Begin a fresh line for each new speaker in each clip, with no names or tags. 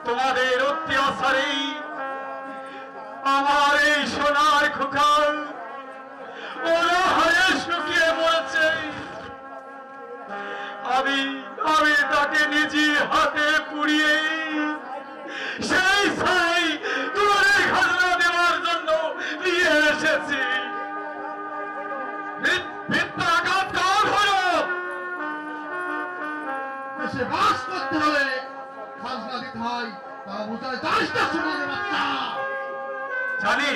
তোমাদের অত্যাচারে আমার এই সোনার খোকাল ওরা হয়ে শুকিয়ে পড়েছে। আমি তাকে নিজে হাতে পুড়িয়ে সেই ছাই তোমাদের খাজনা দেওয়ার জন্য নিয়ে এসেছি।
দেশে বাস করতে হলে খাজনা দিতে হয়, তা বোঝায় জানিস না সোনার বাচ্চা?
জানি,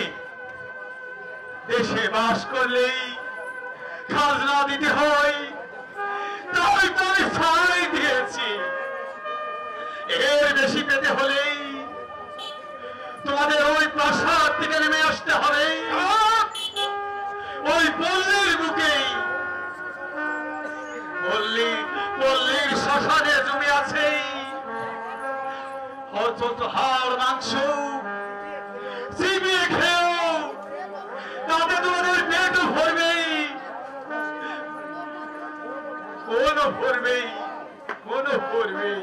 দেশে বাস করলেই খাজনা দিতে হয়, তাই তো আমি ছাই দিয়েছি। এর বেশি পেতে হলেই তোমাদের ওই প্রাসাদ থেকে নেমে আসতে হবে, ওই পল্লীর বুকেই। পল্লীর শ্মশানে জমি আছে অত হাড় মাংস চিবিয়ে খেয়েও তাতে তোমাদের পেটও ভরবেই, মনও ভরবেই।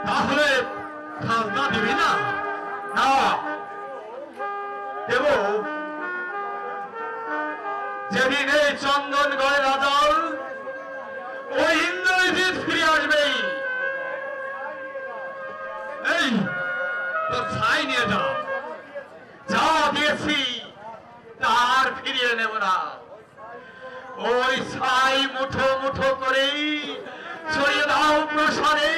তাহলে খাজনা দিবি না? না দেব। যেদিন এই চন্দনগড়ের রাজাল ওই ইন্দ্রজিৎ ফিরে আসবেই। এই তোর ছাই নিয়ে যাও, যা দিয়েছি তার ফিরিয়ে নেব না। ওই ছাই মুঠো মুঠো করেই ছড়িয়ে দাও প্রসারে,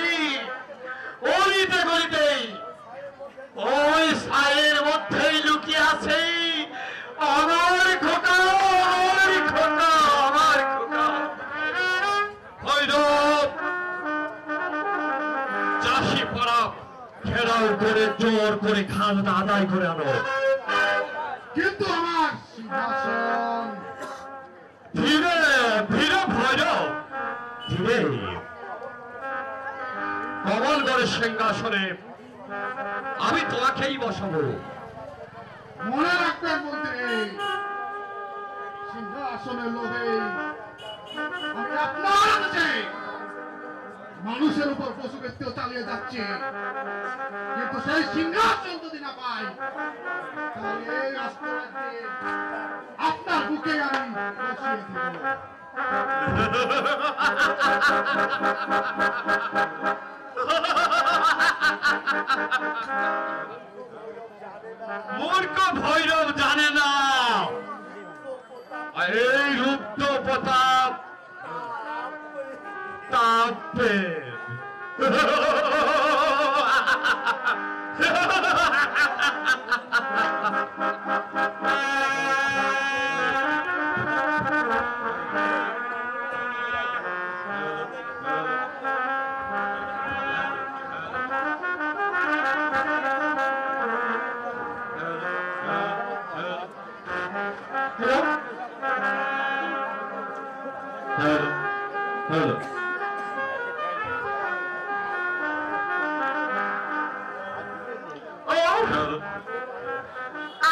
অলিতে গলিতেই। ওই ছাইয়ের মধ্যেই লুকিয়ে আছে আমার খোকা, আমার খোকা ভৈরব। চাষি পাড়া ঘেরাও করে জোর করে খাজনা আদায় করে আনো।
কিন্তু আমার সিংহাসন।
ধীরে ধীরে ভৈরব, ধীরে। কমলগড়ের সিংহাসনে আমি তোমাকেই বসাবো।
মনে রাখবেন মন্ত্রী, সিংহাসনের লোভে আমি আপনার কাছে মানুষের উপর পশু ব্যক্তিও চালিয়ে যাচ্ছে, কিন্তু সেই সিংহাসন যদি না পাই তাহলে এই রাষ্ট্ররাজ্যে আপনার বুকে আমি বসিয়ে দেব।
মূর্খ ভৈরব জানে না এই রুদ্র প্রতাপ তাপের।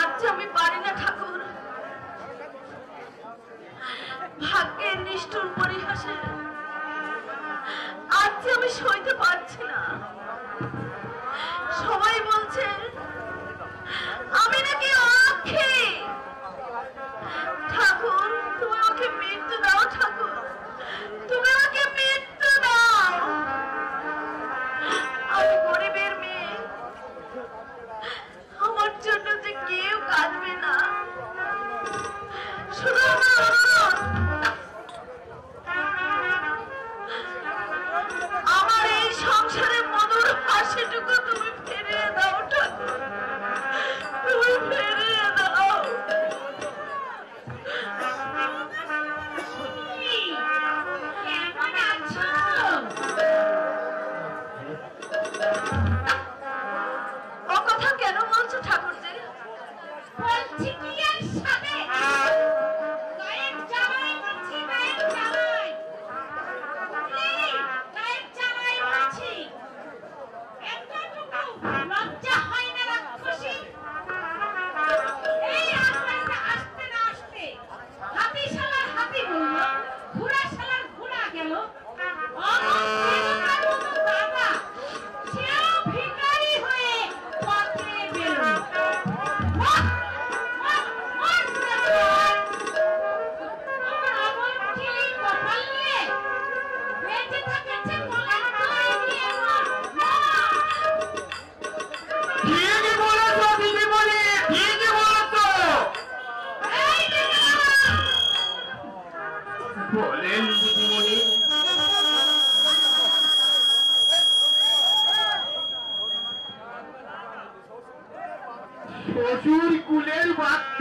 আজ আমি পারি না ঠাকুর, ভাগ্যের নিষ্ঠুর পরিহাসে আজ আমি সইতে পারছি না। সবাই বলছে আমি নাকি অক্ষে। ঠাকুর তুমি আমাকে মৃত্যু দাও, ঠাকুর তুমি আমাকে মৃত্যু দাও। আমি গরিবের মেয়ে, আমার জন্য যে কেউ কাঁদবে না, শুধু আমার অনুরোধ আমার এই সংসারে মধুর হাসিটুকু তুমি ফিরিয়ে দাও ঠাকুর, তুমি ফিরিয়ে দাও। কেমন আছো? ও কথা কেন বলছো ঠাকুর জি? বলছি কি আর সাথে গায়ের জামাই বলছি, গায়ের জামাই গায়ের জামাই বলছি। এতটুকু লজ্জা হয় না রাক্ষসী? এই রাস্তাটা আসতে না আসতে হাতি শালার হাতি বলল, ঘোড়া শালার ঘোড়া গেল।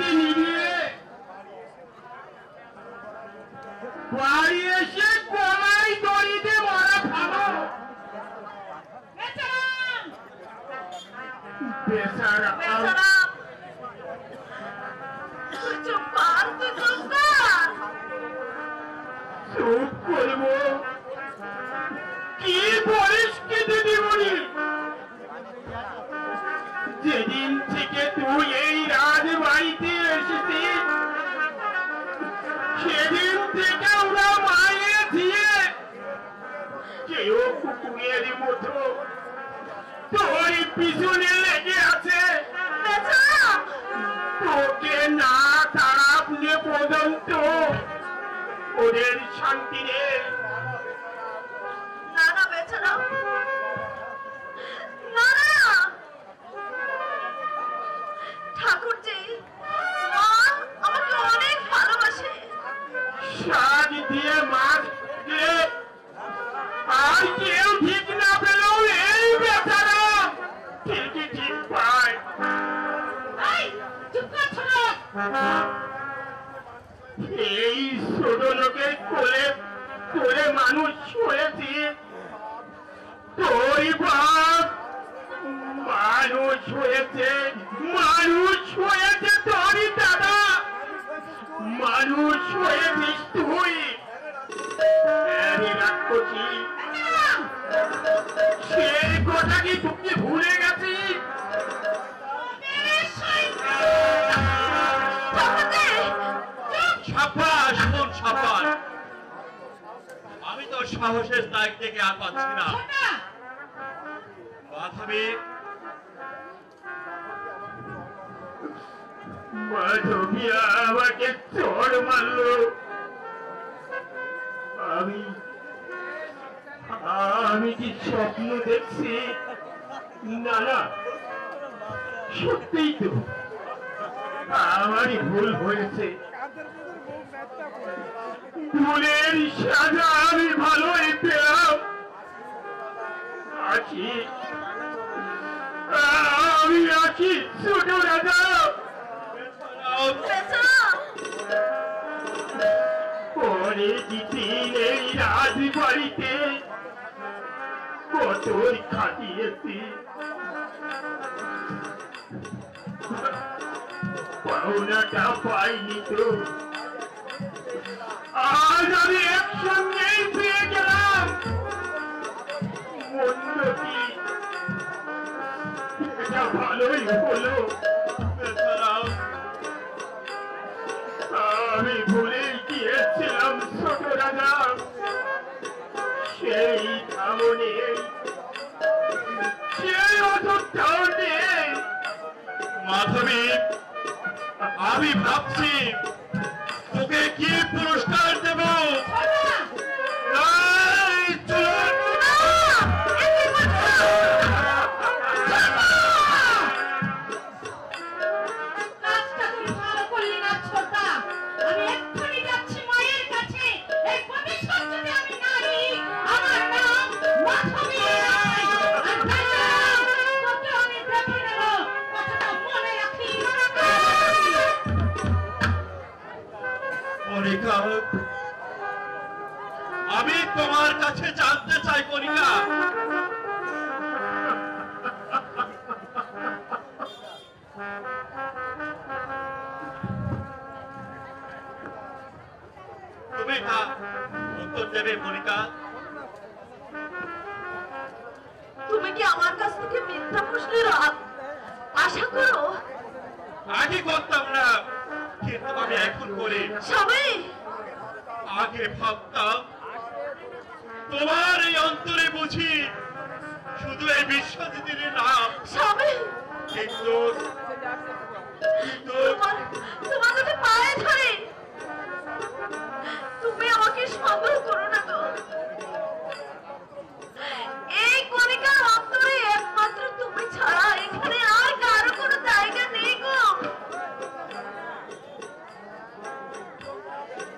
বাতি নিভিয়ে বাড়ি এসে কলাই দড়িতে মারা খাবো। বেচারা চুপ করবো। কি বলিস কি দিদিমণি? যেদিন থেকে তুই এই রাজবাড়িতে এসেছিস সেদিন থেকে ওরা মায়ে দিয়ে কেউ কুকুরের মতো তোর পিছনে লেগে আছে। তোকে না তাড়ালে পর্যন্ত ওদের শান্তি নেই।
না না বেচারা, না না ঠাকুরজি, মা আমাকে অনেক ভালোবাসে।
শাক দিয়ে মাছ দিয়ে আর কেউ ঠিক না পেলেও এই বেচারা ঠিকই ঠিক পায়। এই ছোট লোকের কোলে করে মানুষ হয়েছি। তোর বাপ মানুষ হয়েছে, মানুষ হয়েছে তোরই দাদা, মানুষ হয়েছিস তুই। রাক্ষসী সেই কথা কি তুমি ভুলে গেছিস?
আমি তো সাহসের দাগ থেকে আর পাচ্ছি না। মাধবী
মাধবী আমাকে চড় মারলো। আমি কি স্বপ্ন দেখছি? না না, সত্যিই তো আমারই ভুল হয়েছে। ভুলের সাজা আমি ভালোই পেলাম। আমি আছি ছোট রাজা। পরে দিন এই রাজবাড়িতে কত খাটিয়েছি, পাওনাটা পাইনি তো। আজ আমি একসঙ্গেই পেয়ে গেলাম। মন্দ কি এটা ভালোই হলো। আমি ভুলে গিয়েছিলাম ছোট রাজা, সেই কামনে সেই অযোধ্যাও নেই।
মাধবী, আমি ভাবছি তোকে কি পুরস্কার দেব। আমি তোমার কাছে জানতে চাই কনিকা, তুমি তা উত্তর দেবে কনিকা।
তুমি কি আমার কাছ থেকে মিথ্যা প্রশ্নের আশা করো?
আগে করতাম না, কিন্তু আমি এখন করি।
স্বামী,
আগে ভাবতাম তোমার এই অন্তরে বুঝি শুধু এই বিশ্বজিতের নাম।
স্বামী,
কিন্তু
তোমার কাছে পায়ে ধরে তুমি আমাকে সন্দেহ করো না তো। এই কণিকার অন্তরে একমাত্র তুমি ছাড়া এখানে আর কারো কোনো জায়গা নেই গো।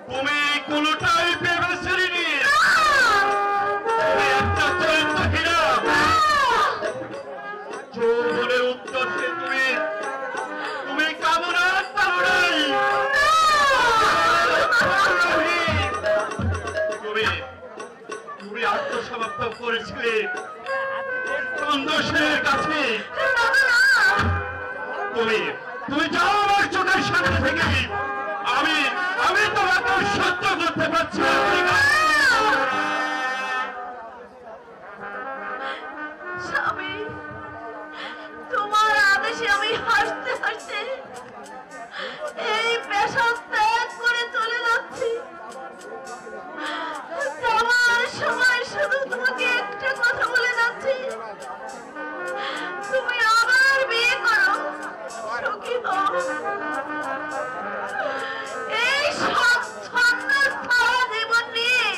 তুমি কোনটাই ভেবেছিলি একটা চরিত্রহীনা যৌবনের উত্তরকে তুমি কামনা করো না। আত্মসমর্পণ করেছিলে চন্দ্রসেনের কাছে। তুমি যাও আমার চোখের সামনে থেকে। আমি তোমাকে সহ্য করতে পারছি না।
স্বামী, তোমার আদেশে আমি হাসতে হাসতে এই পেশা ত্যাগ করে চলে যাচ্ছি। যাওয়ার সময় শুধু তোমাকে একটা কথা বলে যাচ্ছি, তুমি আবার বিয়ে করো, সুখী হও। এই ছন্ন ছাড়া জীবন নিয়ে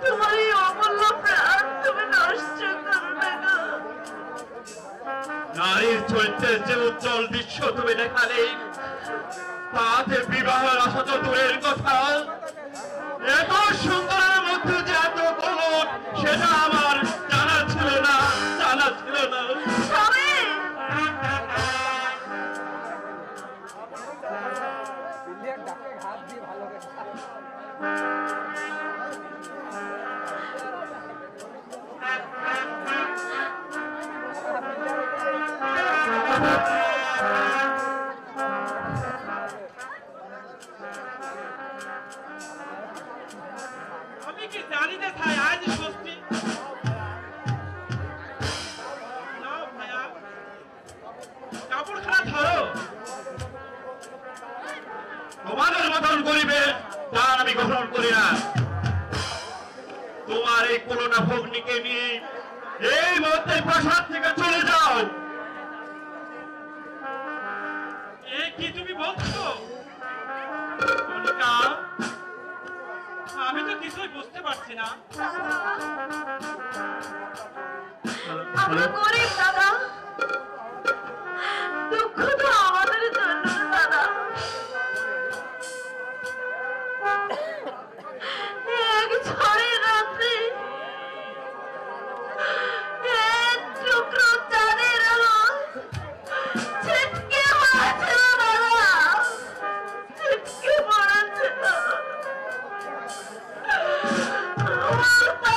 তোমার এই অমূল্য প্রাণ তুমি নষ্ট করো না গো।
নারীর চরিত্রের যে উজ্জ্বল দৃশ্য তুমি দেখালে, তাতে বিবাহের আশা তো দূরের কথা, এত সুন্দরের মধ্যে যে এত কলট, সেটা আমার জানা ছিল না।
স্বামী,
আমি কি জানি না ভাই, আজ ষষ্ঠী। না ভাইয়া, কাপড় খানা ধরো। তোমাদের মতন গরিবের দান আমি গ্রহণ করি না। তোমার এই করোনা ভগ্নিকে নিয়ে এই মুহূর্তে প্রাসাদ থেকে চলে যাও। কি তুমি বলছো কণিকা? আমি তো কিছুই বুঝতে পারছি না।
আমরা গরিব দাদা, দুঃখ তো আমাদের জন্য দাদা। এক ঝড়ের রাত্রে এক টুকরো চাঁদের আলো ছিটকে পড়েছিল দাদা, ছিটকে পড়েছিল। আমার পা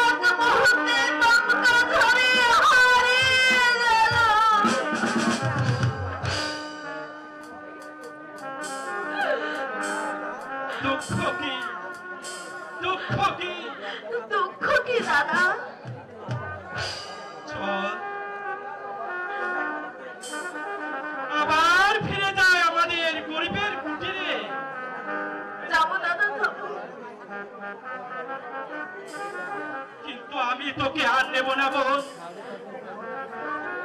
এক মুহূর্তে দমকা ধরে হারিয়ে গেল।
দুঃখ কি? দুঃখ কি?
দুঃখ কি দাদা?
চল আবার ফিরে যায় আমাদের গরিবের কুটিরে।
যাবো দাদা, যাবো।
কিন্তু আমি তোকে আর নেব না বোন।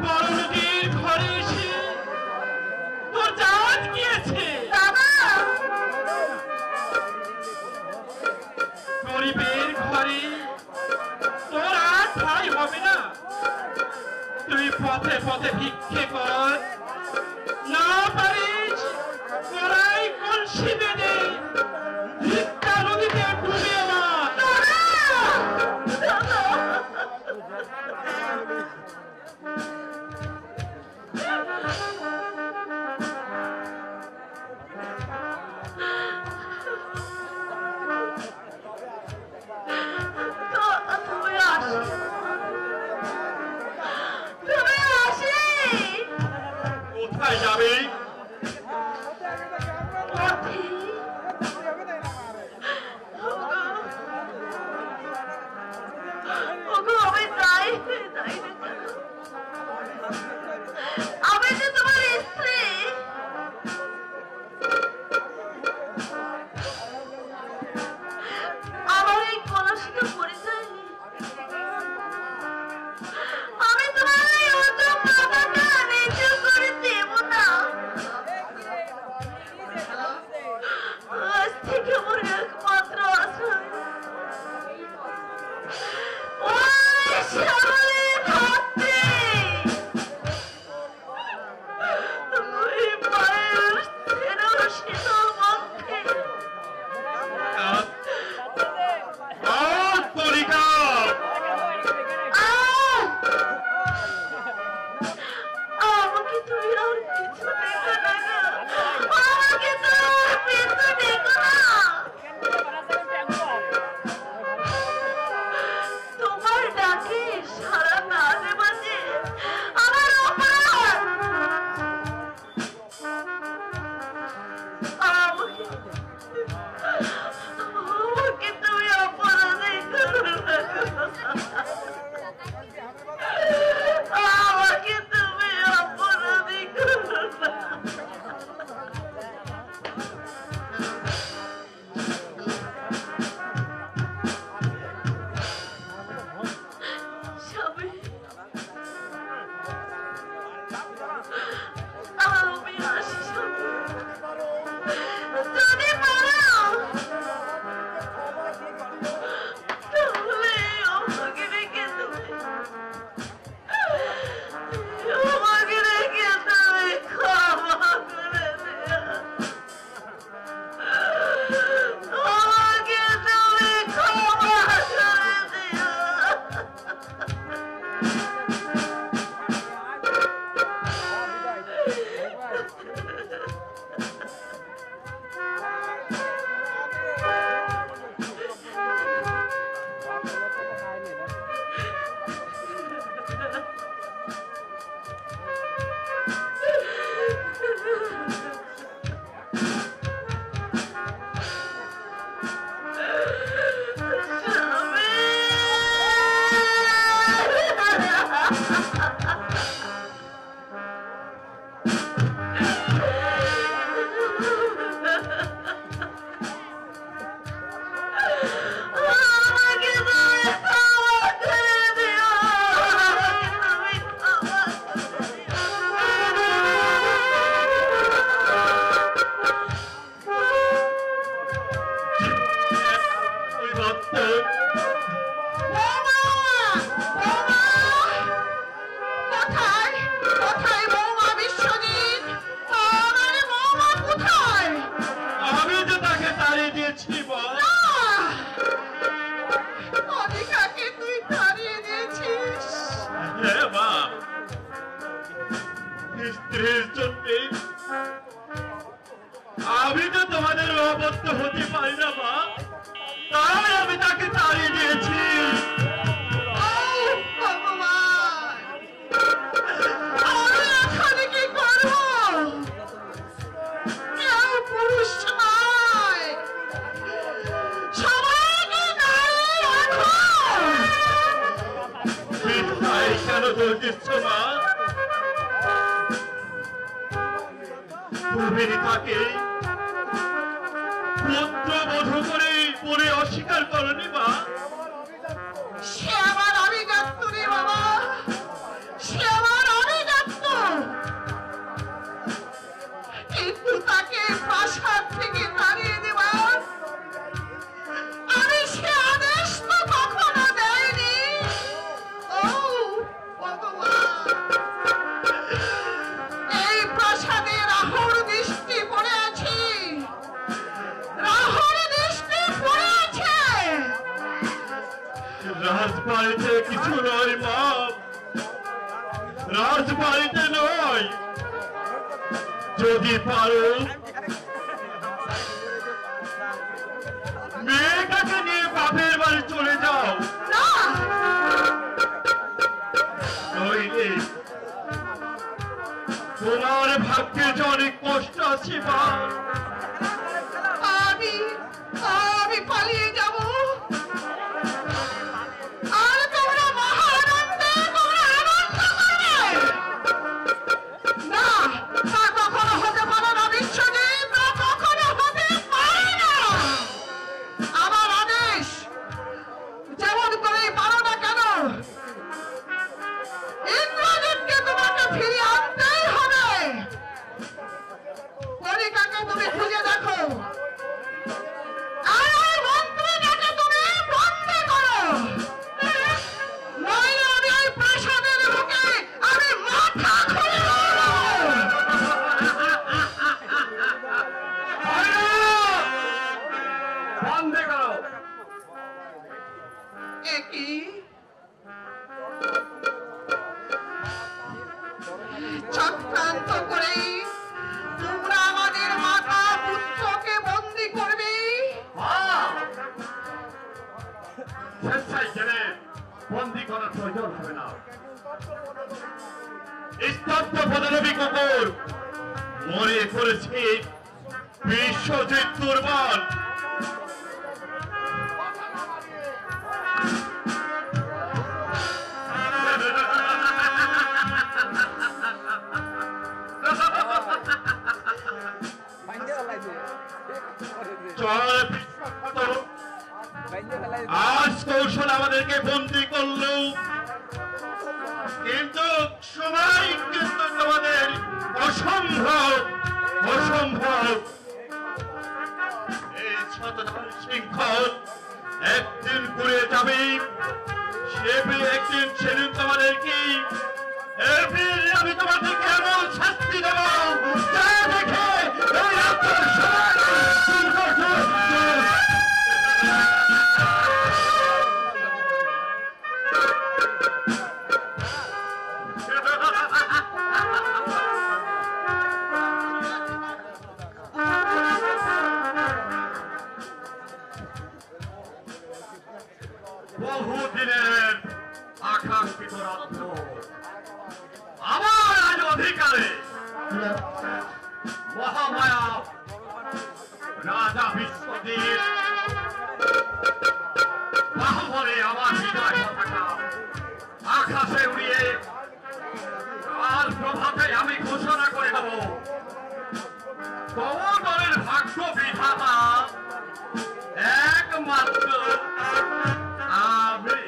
বড়লোকের ঘরে এসে তোর জাত গিয়েছে।
দাদা,
গরিবের ঘরে তোর আর ঠাঁই হবে না। তুই পথে পথে ভিক্ষে কর, না পারিস কড়াই কলসি বেঁধে ভিক্ষা নদীতে ডুবে মার।
তুমি আসি, তুমি আসি।
পরিবর্তন।
কোথায় কোথায় বৌমা বিশ্বজিৎ? আমার বৌমা কোথায়?
আমি তো তাকে তাড়িয়ে দিয়েছি বল।
অনিকাকে তুই তাড়িয়ে দিয়েছিস?
হ্যাঁ মা, স্ত্রীর জন্যে আমি তো তোমাদের অবদ্ধ হতে পারি না মা, তাই আমি তাকে তাড়িয়ে দিয়েছি। কেন দোষ দিচ্ছ মা? তুমি তাকে পুত্রবধূ করে পরে অস্বীকার করনি মা?
সে আমার আভিজাত্য রে বাবা, সে আমার আভিজাত্য, কিন্তু তাকে প্রাসাদ থেকে তাড়িয়ে দেওয়ার আমি সে আদেশ তো কখনো দেয়নি। ও ভগবান, এই প্রাসাদে রাহুর দৃষ্টি পড়ে আছে, রাহুর দৃষ্টি পড়ে আছে।
রাজবাড়িতে কিছু নয় মা, রাজবাড়িতে নয়। যদি পারো মেয়েটাকে নিয়ে বাপের বাড়ি চলে যাও,
না,
নইলে তোমার ভাগ্যে যে অনেক কষ্ট আছে মা।
আমি আমি পালিয়ে যাব, আর তোমরা মহানন্দে তোমরা আনন্দ করবে। না, তা কখনো হতে পারে না বিশ্বজিৎ, তা কখনো হতে পারে না। আমার আদেশ যেমন করেই পারো না কেন, ইন্দ্রজিৎকে তোমাকে ফিরিয়ে আনতেই হবে। কণিকাকে তুমি খুঁজে দেখো, আর ওই মন্ত্রীটাকে তুমি বন্দী করো, নইলে আমি ওই প্রাসাদের বুকে আমি মাথা খুলে দেবো।
বন্দী করো।
একই চক্রান্ত করেই তোমরা আমাদের মাতা পুত্রকে বন্দী করবে।
স্বেচ্ছায় গেলে বন্দী করার প্রয়োজন হবে না।
স্তব্ধ পদনবী কুকুর মরে পড়েছে বিশ্বজিৎ দুর্বল। চল আজ কৌশল আমাদেরকে বন্দী করলো, কিন্তু সময় কিন্তু তোমাদের অসম্ভব অসম্ভব। এই শতধার শৃঙ্খল একদিন ঘুরে যাবে, একদিন সেদিন তোমাদেরকে আমি তোমাদেরকে এমন শাস্তি দেবো যা দেখে এই রাজ্যের সবাই
বহুদিনের আকাঙ্ক্ষিত রাজ্য আমার আজ অধিকারে। মহামায়া রাজা বিশ্বজিৎ বাহুবলে আমার বিজয় পতাকা আকাশে উড়িয়ে কাল প্রভাতে আমি ঘোষণা করে দেব, কমলদলের ভাগ্য বিধাতা একমাত্র আমি।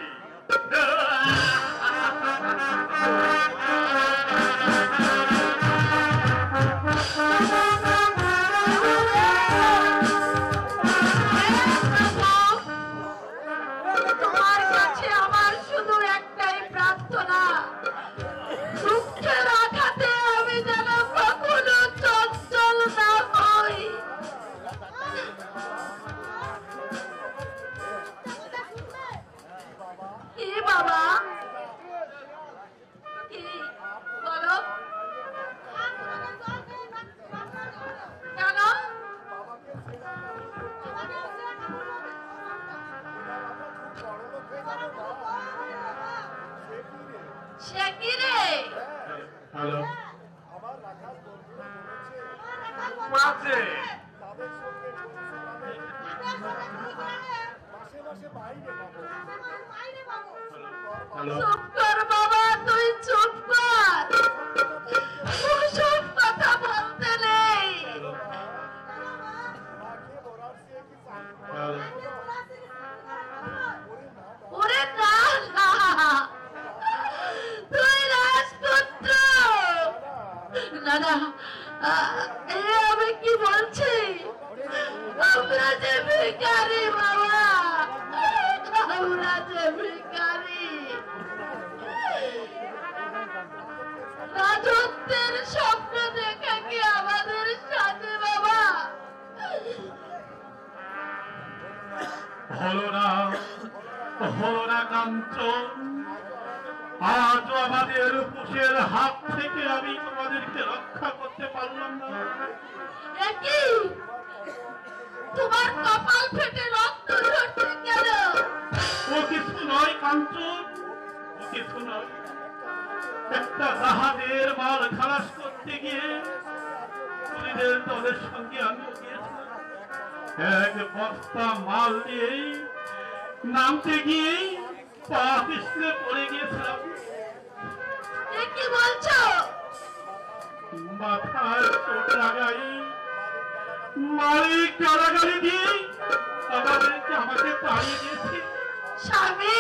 হ্যালো
চুপ কর বাবা, তুই চুপ কর, ওসব কথা বলতে নেই। ওরে না না, তুই রাজপুত্র। না না, আমি কি বলছি, আমরা যে ভিখারি বাবা, আমরা যে ভিখারি, রাজত্বের স্বপ্ন দেখা কি আমাদের সাথে বাবা?
হলো না কাঞ্চন, আজও আমাদের পুষের হাত থেকে আমি তোমাদেরকে রক্ষা করতে পারলাম না।
একই তোমার কপাল ফেটে রক্ত ঝরছে কেন?
ও কিছু নয় কাঞ্চন, ও কিছু নয়। একটা জাহাজের মাল খালাস করতে গিয়ে কুলিদের দলের সঙ্গে আমিও গিয়েছিলাম। এক বস্তা মাল নিয়ে নামতে গিয়ে পা পিছলে পড়ে গিয়েছিলাম।
কি বলছো?
মাথায় চোট লাগাই মালিক গালাগালি দিয়ে আমাকে তাড়িয়ে দিয়েছে।
স্বামী,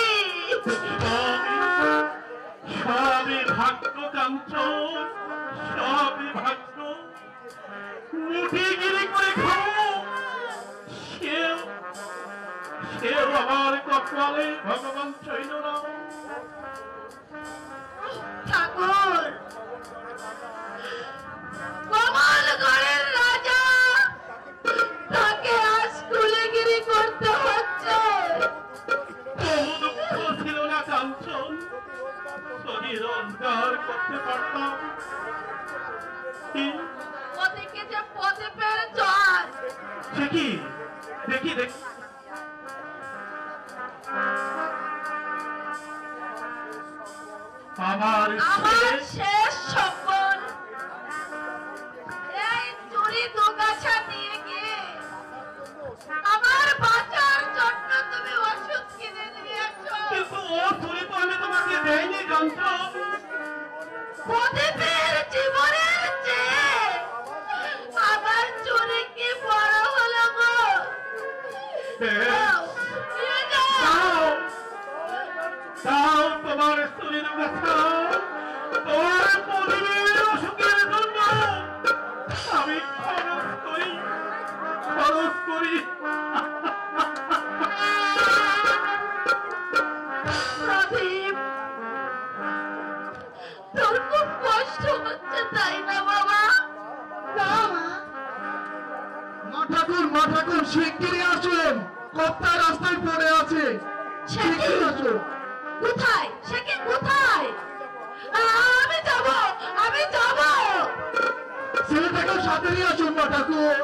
সবই ভাগ্য কাঞ্চন, সবই ভাগ্য। মুঠিগিরি করে খাবো, সেও আমার কপালে ভগবান চাইল না।
ঠাকুর, কমল ঘরের রাজা, তাকে আজ কুলিগিরি করতে হচ্ছে।
বহু দুঃখ ছিল না কাঞ্চন, যদি রোজগার করতে পারতাম।
ওদিকে যে পদে পেরে চল।
সে কি দেখি দেখি আমার
শেষ স্বপন, এই চুরি দুগাছা নিয়ে গিয়ে আমার বাঁচার জন্য তুমি ওষুধ কিনে নিয়েছো।
কিন্তু ও চুরি তো আমি তোমাকে দেয়নি কাঞ্চন।
প্রদীপের জীবনের চেয়ে আমার চুরি কি বড় হলো গো?
তাও তোমার চুরির কথা, তোমার প্রদীপের অসুখের জন্য আমি খরচ করি।
প্রদীপ, তোর খুব কষ্ট হচ্ছে তাই না বাবা?
মা ঠাকুর শিগগিরই আসুন, কর্তা রাস্তায় পড়ে আছে, শিগগিরই আসুন।
কোথায়? সে কি কোথায়? আমি যাব, আমি যাব।
ছেলেটাকেও সাথে নিয়ে আসুন মা ঠাকুর।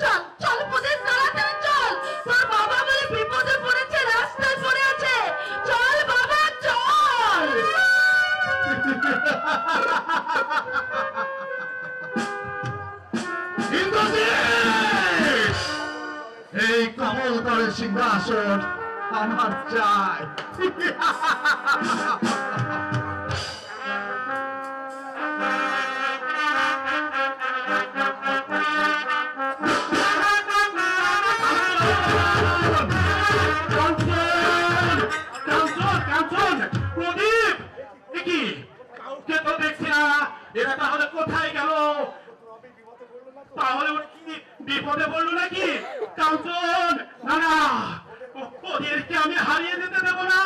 চল চল প্রদীপ, তাড়াতাড়ি চল, তোর বাবা বলে বিপদে পড়েছে, রাস্তায় পড়ে আছে। চল বাবা চল।
ইন্দ্রজিৎ, এই কমলতলের সিংহাসন আমার চাই।
প্রদীপ, কি কাউকে তো দেখছি না, এরা তাহলে কোথায় গেল? তাহলে ওর কি বিপদে পড়লো নাকি? কাঞ্চন, না না, ওদেরকে আমি হারিয়ে দিতে দেব না।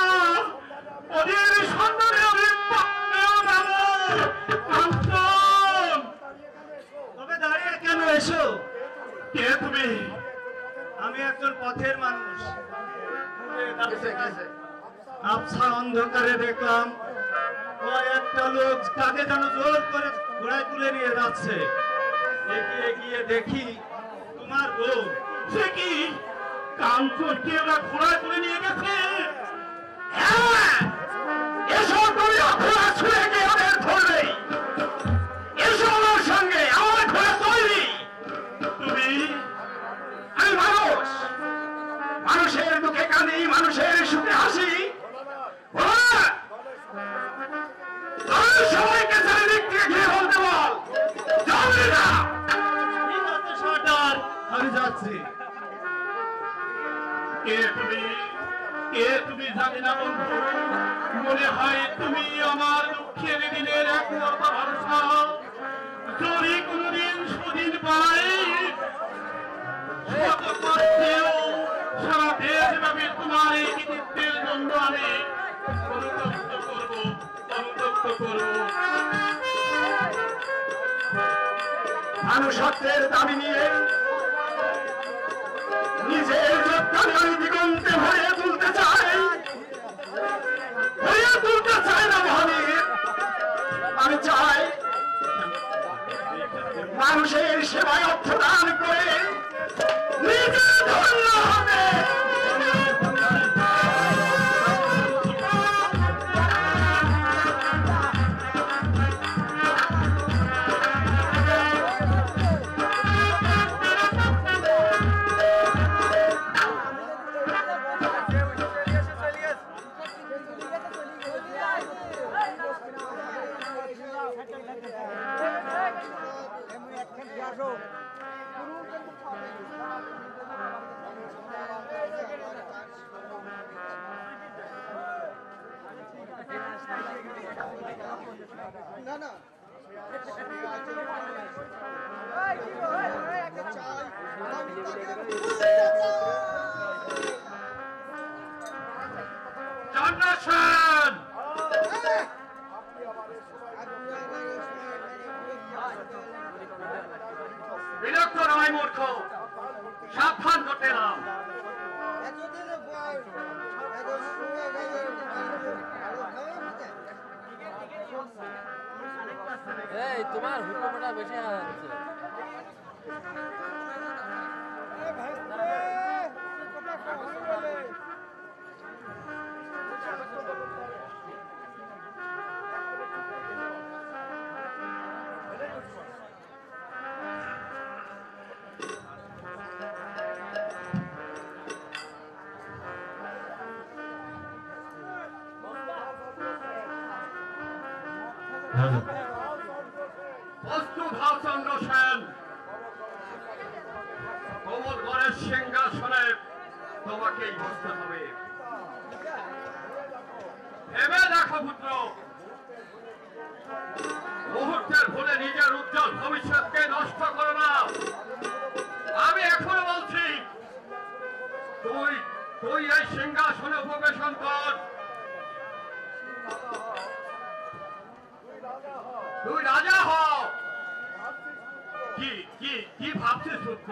ওদের সন্ধানে আমি পাকড়েও যাব। কাঞ্চন,
তবে দাঁড়িয়ে কেন? এসো।
কে তুমি?
আমি একজন পথের মানুষ। আবছা অন্ধকারে দেখলাম কয়েকটা লোক কাকে যেন জোর করে ঘোড়ায় তুলে নিয়ে যাচ্ছে। এগিয়ে গিয়ে দেখি তোমার বউ।
সে কি কাঞ্চনকে ওরা ঘোড়ায় তুলে নিয়ে গেছে?
এসো, তুমি ঘোড়া ছুঁড়ে গিয়ে ওদের ধরবে। এসো আমার সঙ্গে, আমার ঘোড়া তৈরি।
তুমি?
আমি মানুষ, মানুষের দুঃখে কাঁদি, মানুষের সুখে হাসি। ঘোড়া যাচ্ছে।
কে তুমি জানি না বন্ধু, মনে হয় তুমি আমার দুঃখের দিনের একমাত্র ভরসা। যদি কোনদিন সুদিন পাই সারা দেশব্যাপী তোমার এই কৃতিত্বের জন্য আমি অনুতপ্ত করব।
মানুষত্বের দাবি নিয়ে নিজের যোগদান দিগন্তে ভরিয়ে তুলতে চাই না মহাবীর। আমি চাই মানুষের সেবায় অর্থদান করে নিজে ধন্য হবে।
বিরক্ত নয় মূর্খ, সাবধান করতে নাম।
এই তোমার হুকুমটা বেশি হচ্ছে।
বস্তুভাচন্দ্র সেন, কোমলগড়ের সিংহাসনে তোমাকেই বসতে হবে। ভেবে দেখো পুত্র, মুহূর্তের ভুলে নিজের উজ্জ্বল ভবিষ্যৎকে নষ্ট করো না। আমি এখনো বলছি, তুই এই সিংহাসনে উপবেশন কর। তুই রাজা হ। কি ভাবছিস পুত্র?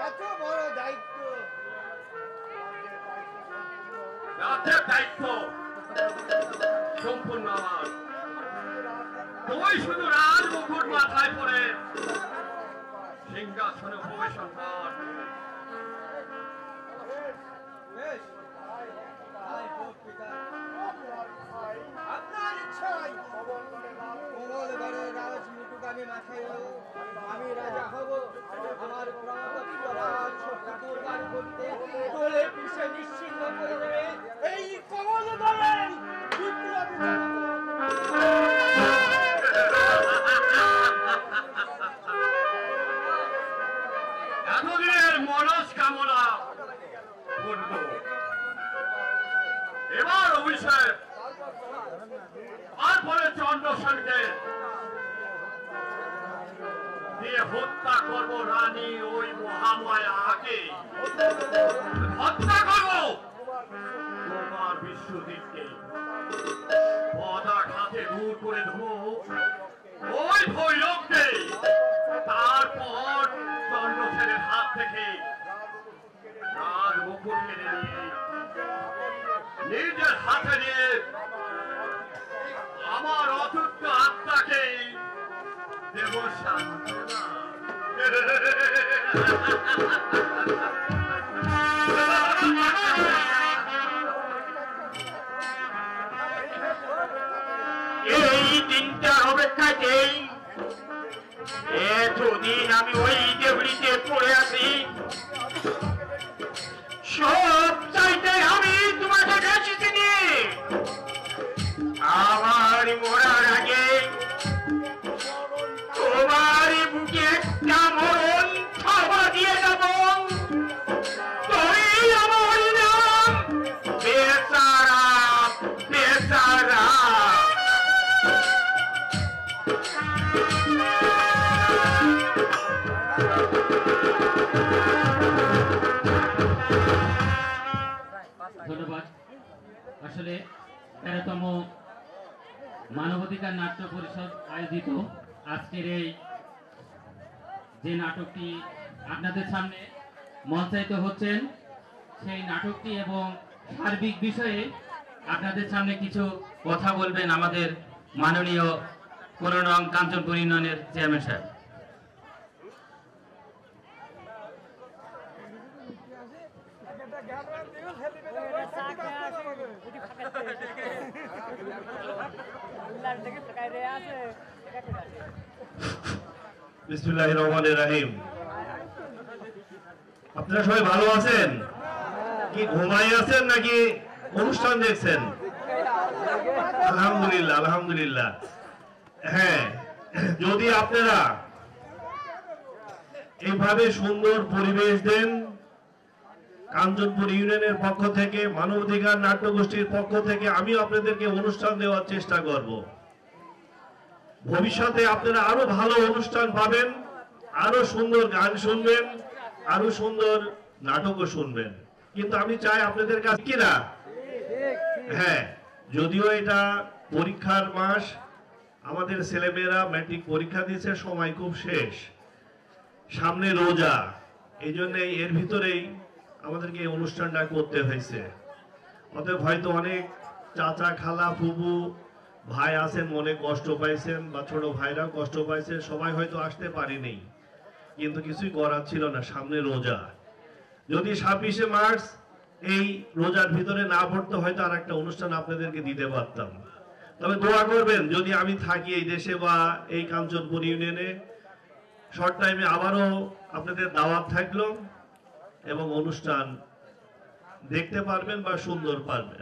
এত বড় দায়িত্ব,
রাজ্যের দায়িত্ব সম্পূর্ণ আমার। তুই শুধু রাজ মুকুট মাথায় পরে সিংহাসনে উপবেশন কর।
আপনার ইচ্ছায় কোমলগড়ের রাজ মুকুট আমি মাথায় হব, আমি রাজা হব। আমার প্রতাপিত রাজ শক্তি দুর্গার করতে তোলে পিছে নিশ্চিন্ন করে দেবে এই কোমলগড়ের বিপ্লবী
এতদিনের মনস্কামনা পূর্ণ। এবার অভিষেক, তারপরে চন্দ্রসেনকে দিয়ে হত্যা করবো রানী ওই মহামায়াকে। হত্যা করবো তোমার বিশ্বজিৎকে। পদাঘাতে দূর করে দেবো ওই ভৈরবকে। তারপর চন্দ্রসেনের হাত থেকে রাজ মুকুট কেড়ে নিয়ে নিজের হাতে নিয়ে আমার অতুচ্ছ আত্মাকে দেব সান্ত্বনা। এই দিনটার অপেক্ষাতেই এতদিন আমি ওই দেবড়িতে পড়ে আছি। সব চাইতে আমি তোমাকে বেশি চিনি।
আসলে 13তম মানবাধিকার নাট্য পরিষদ আয়োজিত আজকের এই যে নাটকটি আপনাদের সামনে মঞ্চায়িত হচ্ছেন, সেই নাটকটি এবং সার্বিক বিষয়ে আপনাদের সামনে কিছু কথা বলবেন আমাদের মাননীয় 15 নং কাঞ্চনপুর ইউনিয়নের চেয়ারম্যান সাহেব।
বিসমিল্লাহির রহমানির রহিম। আপনারা সবাই ভালো আছেন? কি ঘুমাই আছেন নাকি অনুষ্ঠান দেখছেন? আলহামদুলিল্লাহ, আলহামদুলিল্লাহ। হ্যাঁ, যদি আপনারা এইভাবে সুন্দর পরিবেশ দেন, কাঞ্চনপুর ইউনিয়নের পক্ষ থেকে, মানবাধিকার নাট্য গোষ্ঠীর পক্ষ থেকে আমি আপনাদেরকে অনুষ্ঠান দেওয়ার চেষ্টা করব। ভবিষ্যতে আপনারা আরো ভালো অনুষ্ঠান পাবেন, আরো সুন্দর গান শুনবেন, আরো সুন্দর নাটকও শুনবেন। কিন্তু আমি চাই আপনাদের কাছে কিনা, হ্যাঁ, যদিও এটা পরীক্ষার মাস, আমাদের ছেলেমেয়েরা ম্যাট্রিক পরীক্ষা দিচ্ছে, সময় খুব শেষ, সামনে রোজা, এই জন্য এর ভিতরেই আমাদেরকে এই অনুষ্ঠানটা করতে হয়েছে। অতএব হয়তো অনেক চাচা, খালা, ফুবু, ভাই আছেন, মনে কষ্ট পাইছেন, বা ছোট ভাইরাও কষ্ট পাইছে, সবাই হয়তো আসতে পারেনি, কিন্তু কিছুই করার ছিল না, সামনে রোজা। যদি 26শে মার্চ এই রোজার ভিতরে না পড়তে হয়তো আর একটা অনুষ্ঠান আপনাদেরকে দিতে পারতাম। তবে দোয়া করবেন, যদি আমি থাকি এই দেশে বা এই কাঞ্চনপুর ইউনিয়নে, শর্ট টাইমে আবারও আপনাদের দাওয়াত থাকলো এবং অনুষ্ঠান দেখতে পারবেন বা সুন্দর পারবেন।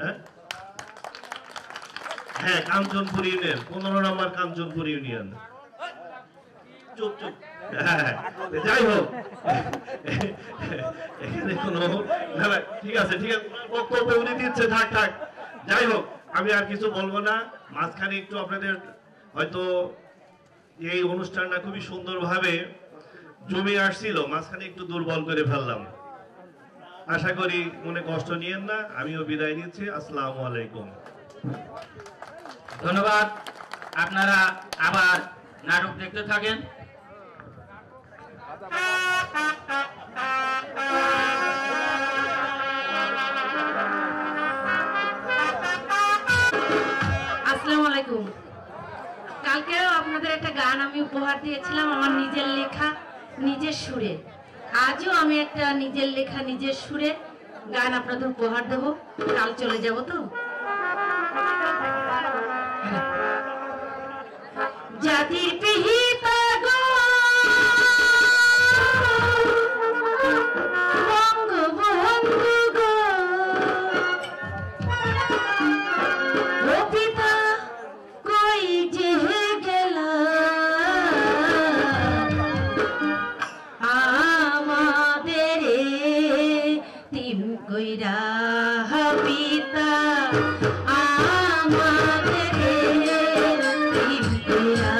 হ্যাঁ, কাঞ্চনপুর ইউনিয়ন, 15 নম্বর কাঞ্চনপুর ইউনিয়ন। চুপ চুপ। হ্যাঁ, যাই হোক, এখানে কোনো ঠিক আছে, ঠিক আছে, বক্তব্য উনি দিচ্ছে, থাক থাক। যাই হোক, আমি আর কিছু বলবো না। মাঝখানে একটু আপনাদের হয়তো এই অনুষ্ঠানটা খুবই সুন্দরভাবে জমে আসছিল, মাঝখানে একটু দুর্বল করে ফেললাম। আশা করি মনে কষ্ট নিয়েন না। আমিও বিদায় নিচ্ছি। আসসালামু আলাইকুম।
ধন্যবাদ। আপনারা আবার নাটক দেখতে থাকেন।
আসসালামু আলাইকুম। কালকেও আপনাদের একটা গান আমি উপহার দিয়েছিলাম, আমার নিজের লেখা, নিজের সুরে। আজও আমি একটা নিজের লেখা, নিজের সুরে গান আপনাদের উপহার দেব। কাল চলে যাব তো। জাতির পিতা গো বঙ্গবন্ধু গো, ও পিতা কই যে গেলা, আমাদের তিম কইরা পিতা, আমাদের তিম কইরা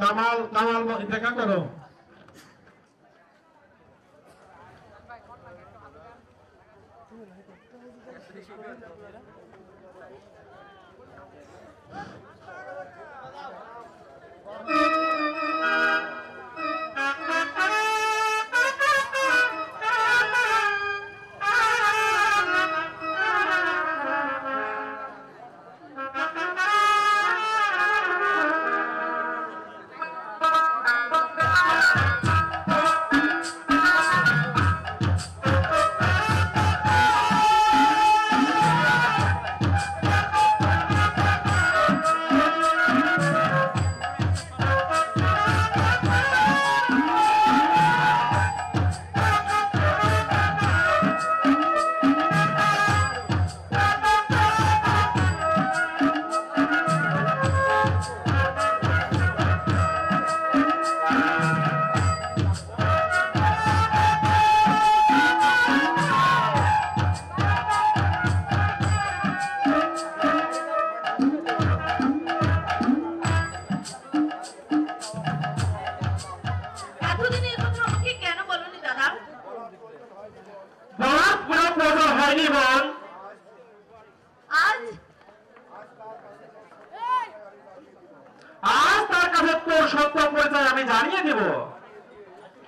কামাল কামাল দেখা করো।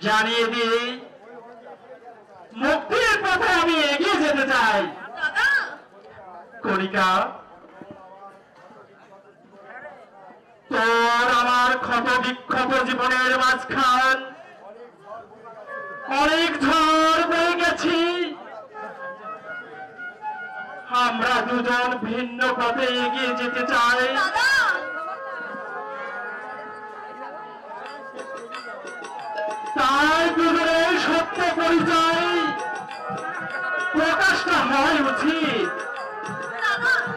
জানিয়ে দিয়ে মুক্তির পথে আমি এগিয়ে যেতে চাই। কণিকা, তোর আমার ক্ষত বিক্ষত জীবনের মাঝখান অনেক ঝড় বয়ে গেছি। আমরা দুজন ভিন্ন পথে এগিয়ে যেতে চাই। তাই দুজনের সত্য পরিচয় প্রকাশটা হয় উচিত।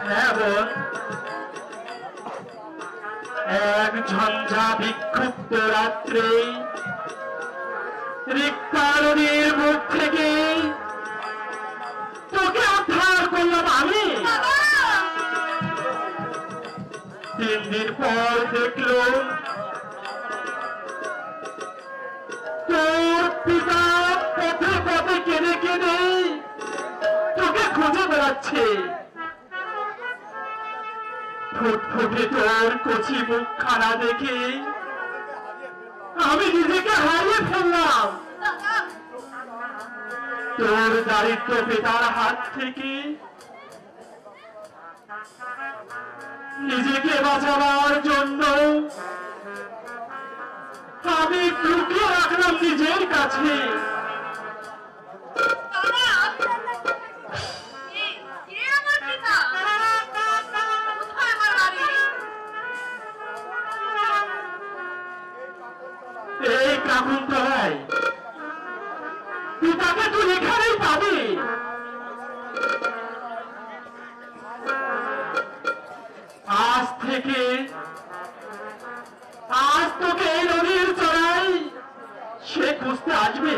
হ্যাঁ বোন, এক ঝঞ্ঝা বিক্ষুব্ধ রাত্রে রিক্তারণীর মুখ থেকে তোকে উদ্ধার করলাম আমি। 3 দিন পর দেখলো তোর পিতা পথে পথে কেঁদে কেঁদে তোকে খুঁজে বেড়াচ্ছে। ফুটফুটে তোর কচি মুখখানা দেখে আমি নিজেকে হারিয়ে ফেললাম। তোর দারিদ্র পিতার হাত থেকে নিজেকে বাঁচাবার জন্য আমি লুকিয়ে রাখলাম নিজের কাছে। এই কাকুন্তলায় পিতাকে তুই এখানেই পাবি। আজ তোকে এই নদীর চড়াই সে খুঁজতে আসবে।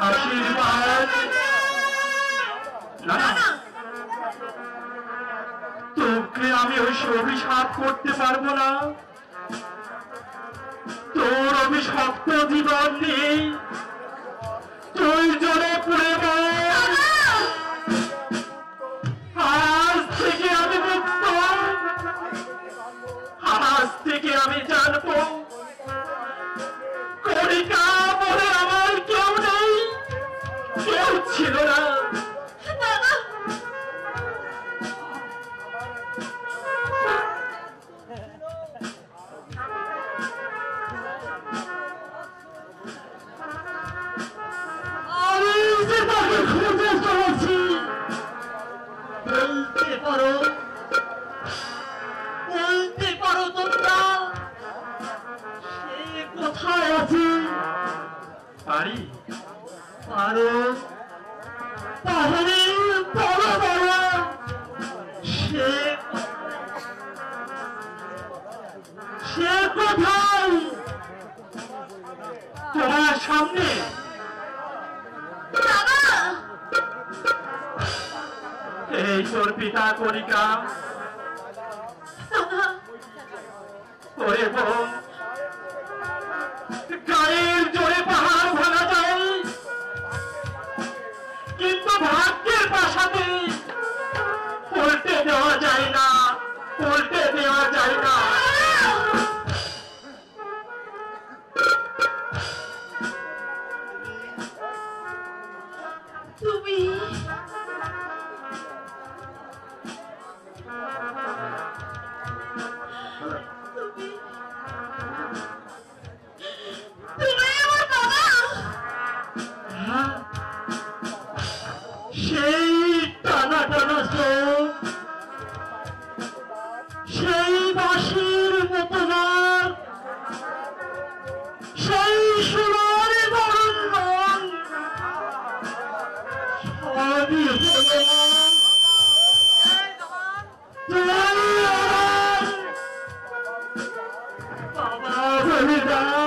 আশীর্বাদ না, তোকে আমি ওই অভিশাপ করতে পারবো না। তোর অভিশপ্ত জীবন নেই, তুই জলে পুড়ে মর। আজ থেকে আমি মুক্ত, আজ থেকে আমি জানবো কণিকা বলে আমার কেউ নেই, কেউ ছিল না। আমি যে তাকে খুঁজে চলেছি, বলতে পারো তোমরা সে কোথায় আছে? পারি আরো তাহলে বড় বড় সে কোথায় তোমার সামনে? এই তোর পিতা কণিকা। ওরে বোন, গায়ের জোরে পাহাড় ভাঙা যায়, কিন্তু ভাগ্যের পাশাতে উল্টে দেওয়া যায় না, উল্টে দেওয়া যায় না।
তুমি আমার বাবা।
সেই টানা টানা চোখ, সেই বাঁশির মতো নাক, সেই সোনার বরণ রং, সবই হলো বাবা বলে দাও।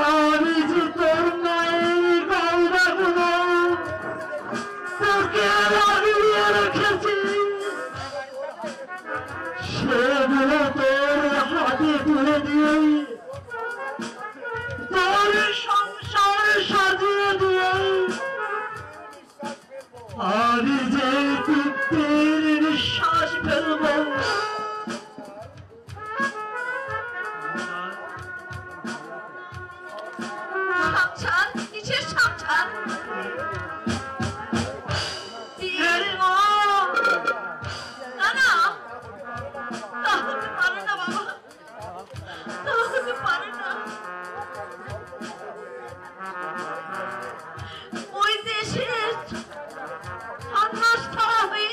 আমি যে তোর মায়ের গৌরাগুলো তোকে লাগিয়ে রেখেছি, সেগুলো তোর হাতে তুলে দিয়ে তোর সংসার সাজিয়ে দিয়ে আমি যে তৃপ্তির নিঃশ্বাস ফেলব।
সাবধান, কিসের সাবধান? না না, তা হতে পারে না বাবা, তা হতে পারে না। ওই দেশের সন্ন্যাসটা হয়ে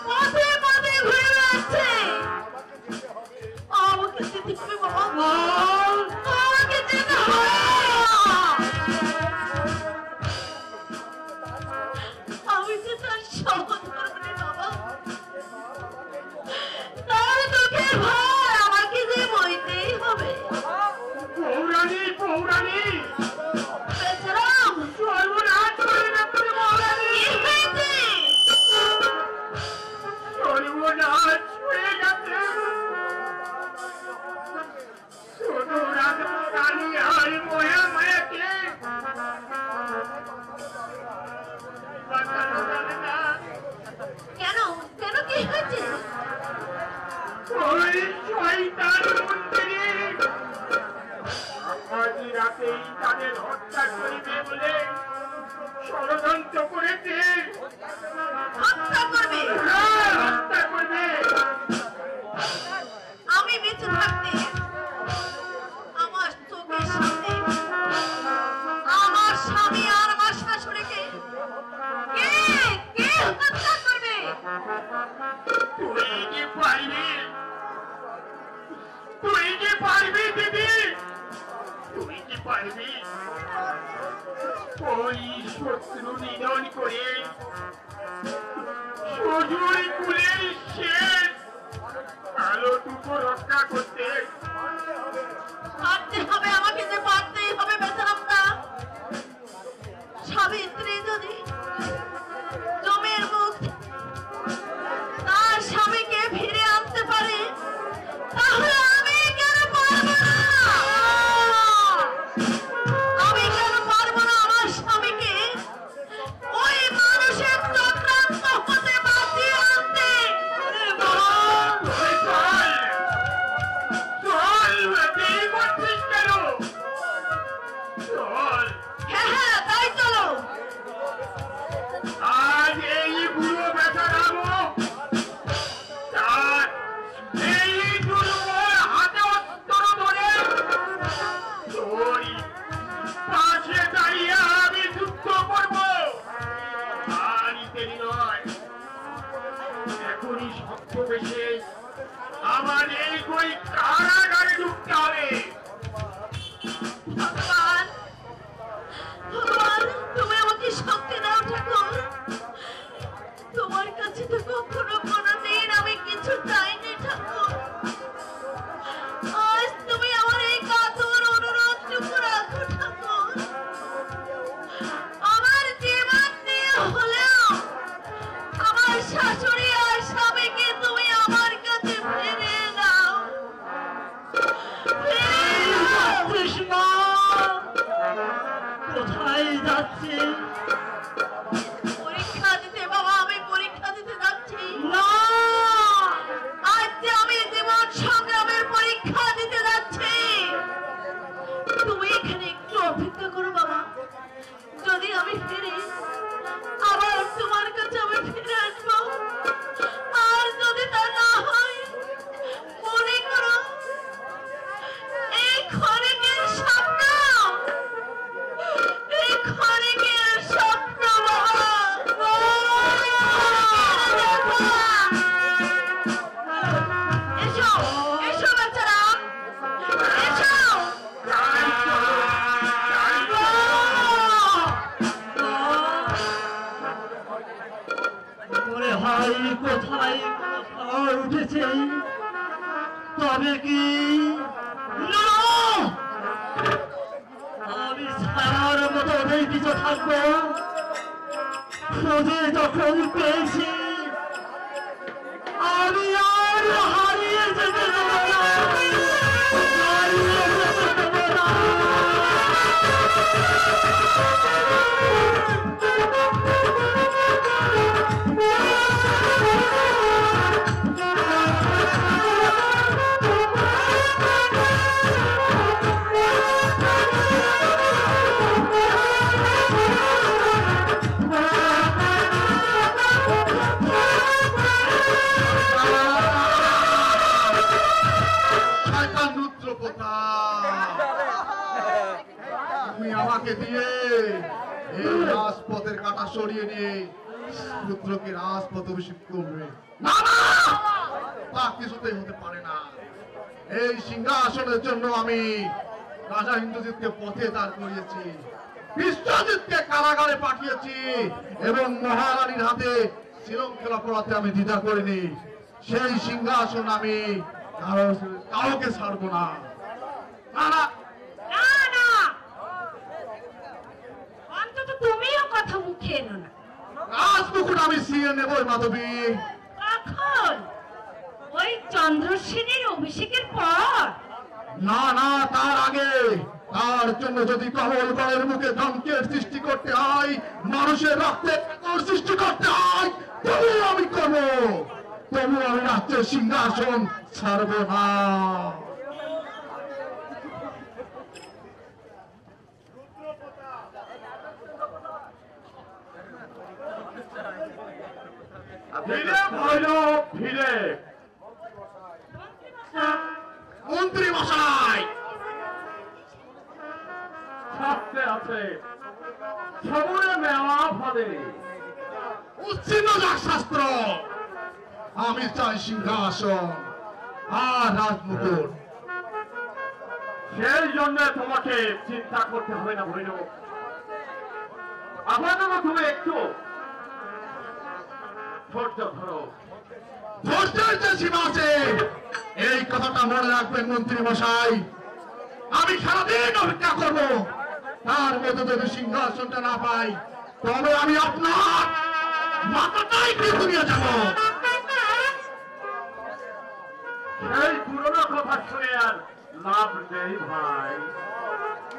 পথে পথে ঘুরে বেড়াচ্ছে। আমাকে যেতে হবে বাবা, আমাকে যেতে হবে। আমি যে তার সহধর্মিণী বাবা, তার দুঃখের ভয় আমাকে যে বইতেই হবে।
পৌরাণী পৌরাণী
বেচারাম,
সর্বনাশ করে না তুমি মহারানী।
কি হয়েছে?
সর্বনাশ হয়ে গেছে। শুধু রাজধানী আর ময়া মায়াকে বাঁচানো যাবে না।
কেন কেন কি হয়েছে?
ওই শয়তান মন্ত্রী আজ রাতেই তাদের হত্যা করিবে বলে ষড়যন্ত্র করেছে।
হত্যা করবে?
হ্যাঁ, হত্যা করবে।
আমি বেঁচে থাকতে আমার চোখের সামনে আমার স্বামী আর আমার শাশুড়িকে কে কে হত্যা করবে?
তুই কি পারবি? তুই কি পারবি দিদি? তুই কি পারবি? ওই শত্রু নিধন করে সুজুর কুলের শেষ আলোটুকু রক্ষা করতে
পারতে হবে, আমাকে যে পারতেই হবে বেচারামটা। সাবিত্রী যদি জমের মুখ তার স্বামীকে ফিরে আনতে পারে, তাহলে আমি কেন পারবো না? আমি কেন পারবো না আমার স্বামীকে ওই মানুষের চক্রান্ত হতে বাঁচিয়ে আনতে?
চল, দেরি করছিস কেন? চল।
হ্যাঁ হ্যাঁ
ভালোবেসে আমার এই কই কারাগারে ঢুকতে হবে।
ভগবান, ভগবান, তুমি আমাকে শক্তি দাও ঠাকুর। তোমার কাছে তো কখনো কোনোদিন আমি কিছু চাইনি ঠাকুর। আজ তুমি আমার এই কাতর অনুরোধটুকু রাখো ঠাকুর। আমার জীবন দিয়ে হলেও আমার শাশুড়ি আর স্বামীকে তুমি আমার কাছে ফিরিয়ে দাও।
কৃষ্ণ কোথায় যাচ্ছে?
পরীক্ষা দিতে বাবা, আমি পরীক্ষা দিতে যাচ্ছি।
না,
আজ যে আমি জীবন সংগ্রামের পরীক্ষা দিতে যাচ্ছি। তুমি এখানে একটু অপেক্ষা করো বাবা। যদি আমি ফিরি, আবার তোমার কাছে আমি ফিরে আসবো। আর যদি তা না হয়, মনে করো এই ক্ষণিকের স্বপ্ন, এই ক্ষণিকের স্বপ্ন বাবা। এসো, এসো বাচ্চারা, এসো।
মনে হয় কোথায় ঝড় উঠেছে। তবে কি না, আমি ছাড়ার মতো ওদের পিছু থাকবো। খুঁজে যখন পেয়েছি আমি আর হারিয়ে যেতে দেবো না, হারিয়ে যেতে দেবো না।
শয়তান রুদ্র তুমি আমাকে দিয়ে এই রাজপথের কাঁটা সরিয়ে নিয়ে পুত্রকে রাজপথ অভিষিক্ত করবে। না না, তা কিছুতেই হতে পারে না। এই সিংহাসনের জন্য আমি রাজা ইন্দ্রজিৎকে পথে দাঁড় করিয়েছি, বিশ্বজিৎকে কারাগারে পাঠিয়েছি এবং মহারানীর হাতে শ্রীলঙ্কা পড়াতে আমি দ্বিধা করিনি। সেই সিংহাসন আমি কাউকে ছাড়বো না। না না,
না না, অন্তত তুমিও কথা মুখে এনো না।
রাজপুকুর আমি ছিঁড়ে নেবই মাধবী।
কখন? ওই চন্দ্রসেনের অভিষেকের পর?
না না, তার আগে। তার জন্য যদি কমলগড়ের মুখে ধমকের সৃষ্টি করতে হয়, মানুষের রক্তে সৃষ্টি করতে হয়, তবু আমি করবো। তবু আমি রাজ্যের সিংহাসন ছাড়বো না।
ফিরে ভৈরব ফিরে।
মন্ত্রী মশাই,
শাস্ত্রে আছে সবরে মেওয়া ফলে।
উচ্ছিন্ন যাক শাস্ত্র। আমি চাই সিংহাসন আর রাজমুকুট।
সেই জন্য তোমাকে চিন্তা করতে হবে না ভৈরব। আপাতত তুমি একটু ধৈর্য ধরো।
ধৈর্যের যে সীমা আছে, এই কথাটা মনে রাখবেন মন্ত্রী মশাই। আমি সারাদিন অপেক্ষা করবো। তার মধ্যে যদি সিংহাসনটা না পাই, তবে আমি আপনার মাথাটাই কিন্তু নিয়ে যাব।
সেই পুরোনো কথা শুনে আর লাভ নেই ভাই।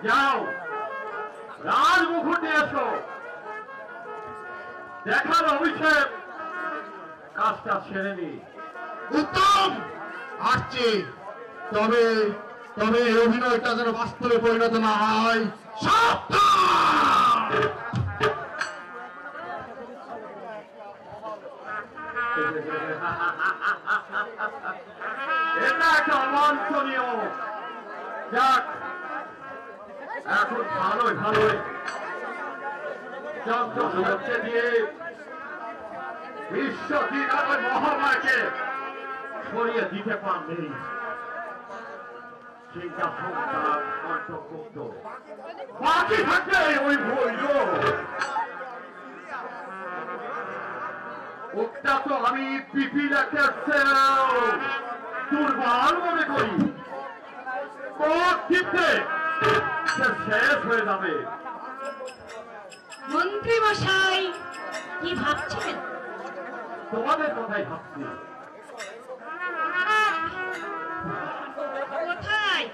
যাও, রাজ মুকুট নিয়ে এসো। দেখার অভিষেক কাজটা সেরে নি।
উত্তম, আসছি। তবে তবে এই অভিনয়টা যেন বাস্তবে পরিণত না হয়। সাবধান!
এটা একটা অবাঞ্ছনীয়। যাক, এখন ভালোই ভালোই যন্ত্র দিয়ে বিশ্বজিৎ মহামায়াকে সরিয়ে দিতে পারলেই সিংহাসন তার অন্তর্ভুক্ত। বাকি থাকবে ওই ভৈর, ওটা তো আমি পিপিলাকে দুর্বল মনে করি। শেষ হয়ে যাবে।
মন্ত্রী মশাই কি ভাবছেন?
তোমাদের কথাই ভাবছি।
কোথায়?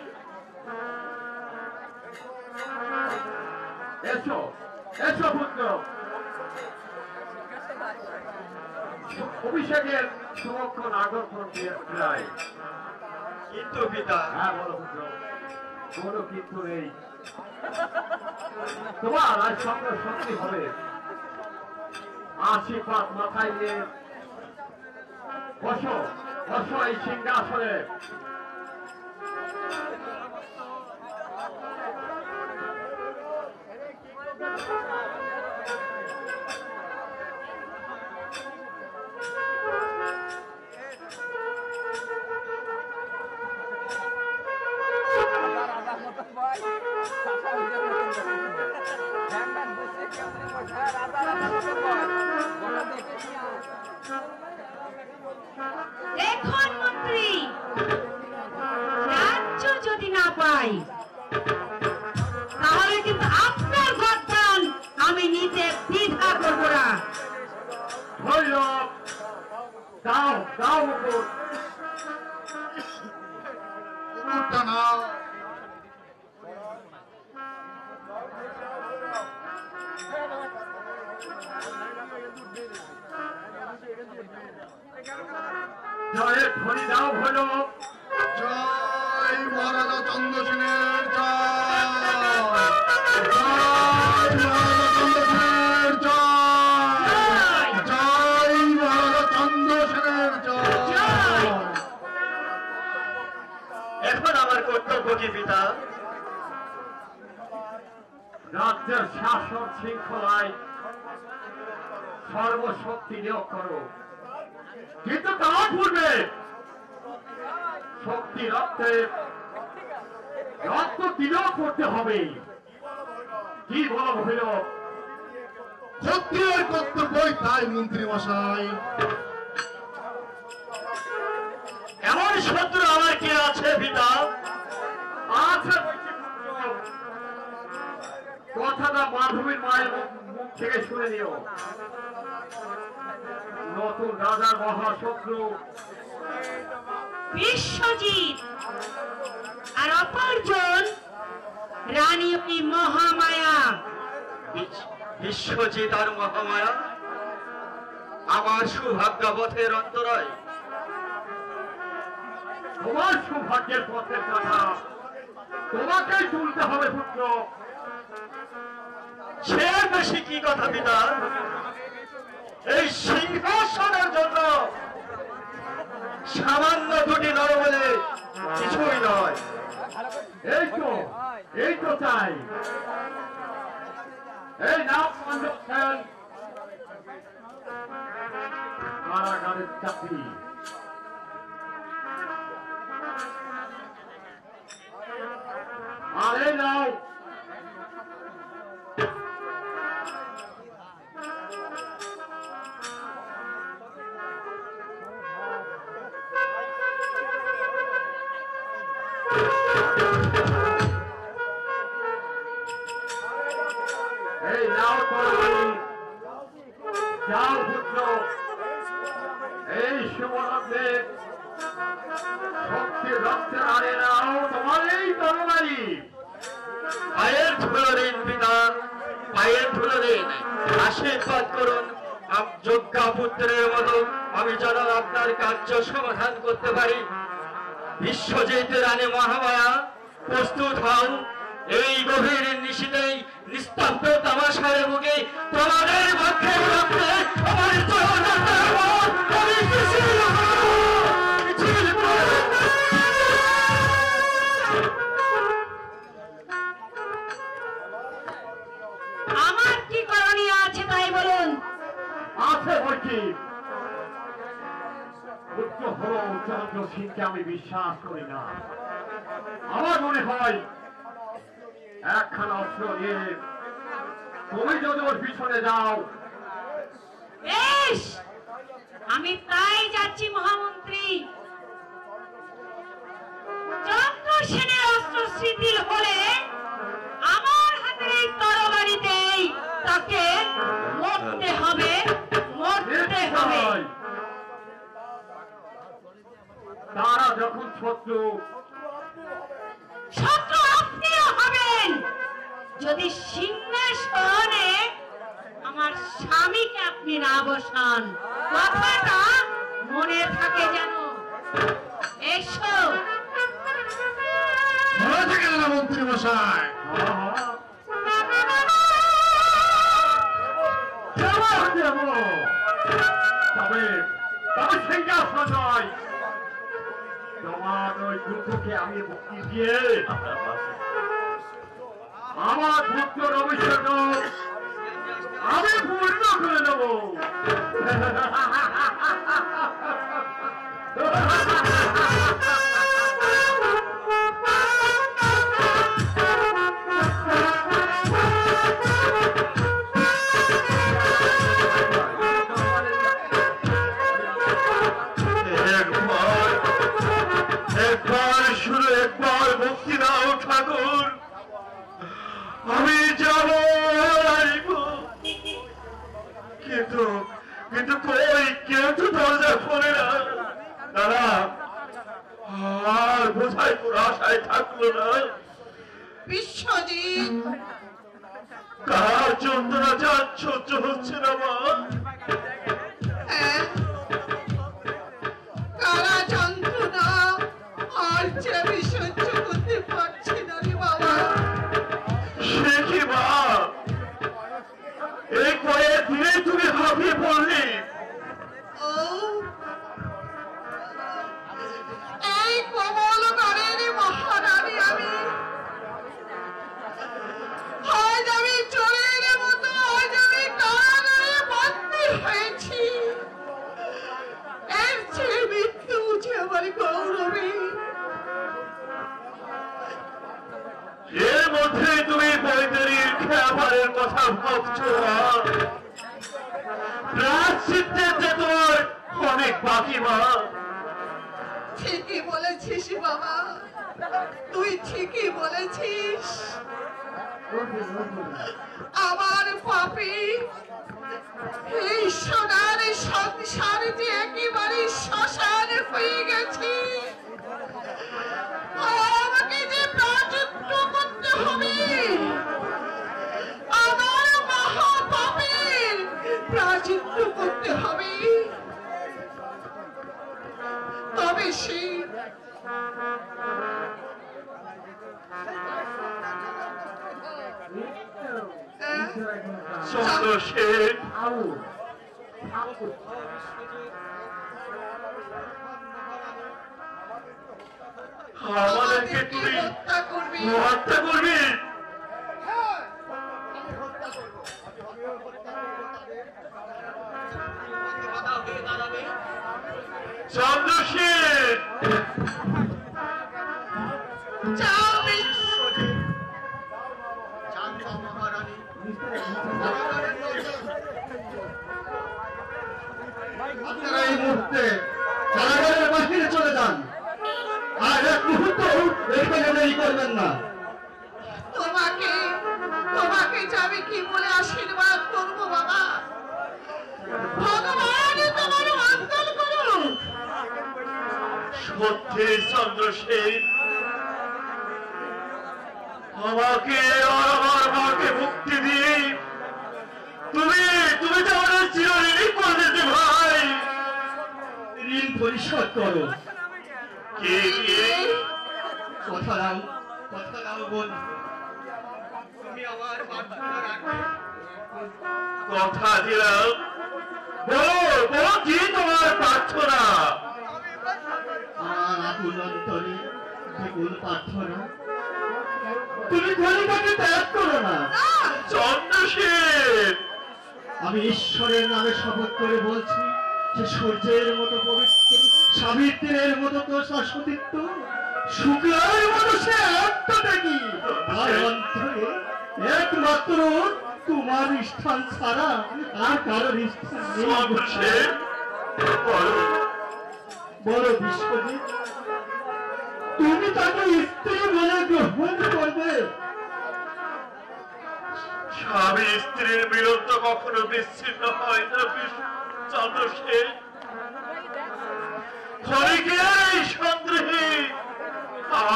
এসো এসো পুত্র, অভিষেকের সুরক্ষণ আগরতলা প্রায়।
কিন্তু পিতা,
হ্যাঁ বলো পুত্র। কোনো কিন্তু নেই, তোমার আজ স্বপ্ন সত্যি হবে। আশীর্বাদ মাথায় নিয়ে বসো, বসো এই সিংহাসনে।
দেখুন মন্ত্রী, রাজ্য যদি না পাই তাহলে কিন্তু আপনার গর্দান আমি নিতে দ্বিধা করব না।
ভৈরব, দাও দাও উপর।
উপরটা নাও।
জয়ের ধ্বনি দাও ভৈরব।
জয় মহারাজা চন্দ্রসেনের জয়, জয় মহারাজা চন্দ্রসেনের জয়, জয় মহারাজা চন্দ্রসেনের জয়।
এখন আমার কর্তব্য কি পিতা?
রাজ্যের শাসন শৃঙ্খলায় সর্বশক্তি নিয়োগ করো, কিন্তু তার পূর্বে শক্তি রক্তে রক্ত বিনিয়োগ করতে হবে। কি বলো ভৈরব?
ক্ষত্রিয়ের কর্তব্যই তাই মন্ত্রী মশাই।
এমন শত্রু আমার কি আছে পিতা?
আচ্ছা কথাটা মাধবীর মায়ের মুখ থেকে শুনে নিও। নতুন রাজার মহাশত্রু
বিশ্বজিৎ আর অপরজন রানী ওই মহামায়া।
বিশ্বজিৎ আর মহামায়া আমার সৌভাগ্য পথের অন্তরায়।
তোমার সৌভাগ্যের পথের কথা তোমাকেই তুলতে হবে পুত্র।
সে বেশি কি কথা পিতা? এই সিংহাসনের জন্য সামান্য দুটি নরবলে কিছুই নয়।
এই তো চাই। এই নাম পাচ্ছেন কারাগারের চাকরি। আর এই নাও যাও পুত্র, এই শুভরাত্রে শক্তির রক্তের আড়ে নাও তোমার এই তরবারি।
পায়ের ধুলো দিন পিতা, পায়ের ধুলো দিন, আশীর্বাদ করুন। যোগ্য পুত্রের মতো আমি যেন আপনার কার্য সমাধান করতে পারি। বিশ্বজিৎ রানী মহামায়া প্রস্তুত হন। এই গভীর নিশীতেই নিস্তব্ধ তামাশার বুকে তোমাদের পক্ষে রক্তে আমার
আমার কি করণীয় আছে তাই বলুন।
আছে বলছি,
পুত্র হলো চন্দ্রসেনকে আমি বিশ্বাস করি না। আমার মনে হয় একখানা অস্ত্র নিয়ে তুমি যদি ওর পিছনে যাও।
বেশ, আমি তাই যাচ্ছি মহামন্ত্রী। চন্দ্রসেনের অস্ত্র শিথিল হলে আমার হাতের এই তরবারিতেই তাকে মরতে হবে, মরতে হবে।
তারা যখন শত্রু,
শত্রু আপনিও হবেন যদি সিংহাসনে আমার স্বামীকে আপনি না বসান। কথাটা মনে থাকে যেন। এসো।
ভালো থাকেন না মন্ত্রী মশাই।
তবে তবে সিংহাসন নয়, তোমার ওই দুঃখকে আমি মুক্তি দিয়ে আমার পুত্র অভিষেক আমি পূর্ণ করে দেব।
একবার মুক্তি দাও ঠাকুর, আমি যাব কিন্তু কিন্তু কই কেউ তো দরজা খোলে না। তারা আর বোঝাই কোনো আশায় থাকলো না।
বিশ্বজিৎ,
কার যন্ত্রণা যার সহ্য হচ্ছে না মা।
কারা যন্ত্রণা আর যে আমি সহ্য করতে পারছি না রে বাবা।
সে কি মা, এই কয়েক দিনে তুমি হাঁপিয়ে পড়লি।
ও, এই কমল গানের মহারানী আমি, আজ আমি চোরের মতো, আজ আমি কারাগারে বন্দী হয়েছি। এর চেয়ে মৃত্যু বুঝে আমার গৌরবে।
এর মধ্যে তুমি বৈতরীর খেয়াপারের কথা ভাবছো না। প্রায়শ্চিত্তের যে তোমার অনেক বাকি মা।
ঠিকই বলেছিস বাবা, তুই ঠিকই বলেছিস। আমার পাপী এই সোনার সংসার যে একেবারে শ্মশান হয়ে গেছে। আমাকে যে প্রায়শ্চিত্ত করতে হবে, আমার মহাপাপের প্রায়শ্চিত্ত করতে হবে। তবে সে
চন্দ্রসেন, আমাদেরকে তুই
হত্যা করবি।
হত্যা করবি? চন্দ্রসেন,
যাও
আপনারা এই মুহূর্তে কারাগারের বাহিরে চলে যান, আর এক মুহূর্ত এখানে দেরি করবেন না।
তোমাকে তোমাকে যে আমি কি বলে আশীর্বাদ করবো বাবা। ভগবান তোমার মঙ্গল করুন।
সত্যি চন্দ্রসেন, আমাকে আর আমার মাকে মুক্তি দিয়ে তুমি তুমি তো আমাদের চিরঋণী করে দিতে ভাই।
ঋণ পরিশোধ করো।
কে কে
কথা দাও, কথা দাও বোন।
তুমি আমার প্রার্থনা রাখবে।
কথা দিলাম, বলো বলো কি তোমার প্রার্থনা?
আমার আকুল অন্তরে বিপুল প্রার্থনা, তুমি কলিকাকে ত্যাগ করো না।
চন্দ্রসেন,
আমি ঈশ্বরের নামে শপথ করে বলছি, যে সূর্যের মতো পবিত্র, সাবিত্রীর মতো তো শাশ্বতিত্ব, শুক্লার মতো সে আত্মত্যাগী, আর অন্তরে একমাত্র তোমার স্থান ছাড়া আর কারোর স্থান নেই। বড় বিশ্বজিৎ, তুমি তাকে স্ত্রী বলে গ্রহণ করবে?
স্বামী স্ত্রীর মিলন তো কখনো বিচ্ছিন্ন হয় না চন্দ্রশেন। ক্ষণিকের এই সন্দেহে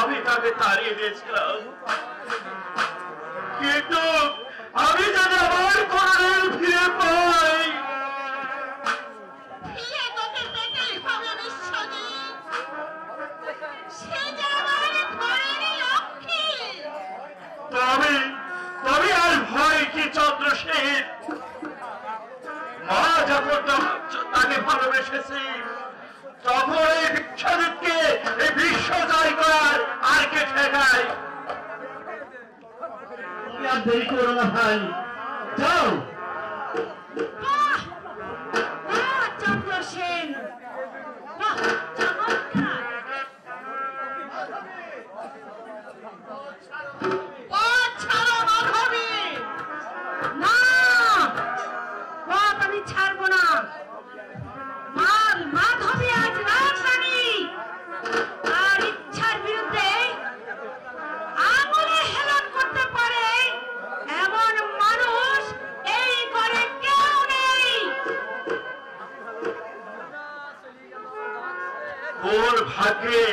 আমি তাকে তাড়িয়ে দিয়েছিলাম, কিন্তু আমি যেন আমার করণের ফিরে পাই। তবে আর ভয় কি চন্দ্রশেন? মা যখন তাকে ভালোবেসেছি, তখন এই বিশ্বজিৎকে এই বিশ্ব জয় করার আর কে ঠেকায়?
তুমি আর দেরি করো না ভাই, যাও।
চন্দ্রশেন ছাড়বো না। মাধবী আজ রাজধানী আর ইচ্ছার বিরুদ্ধে আঙুলে হেলন করতে পারে এমন মানুষ এই ঘরে কেউ নেই।
ওর ভাগ্যে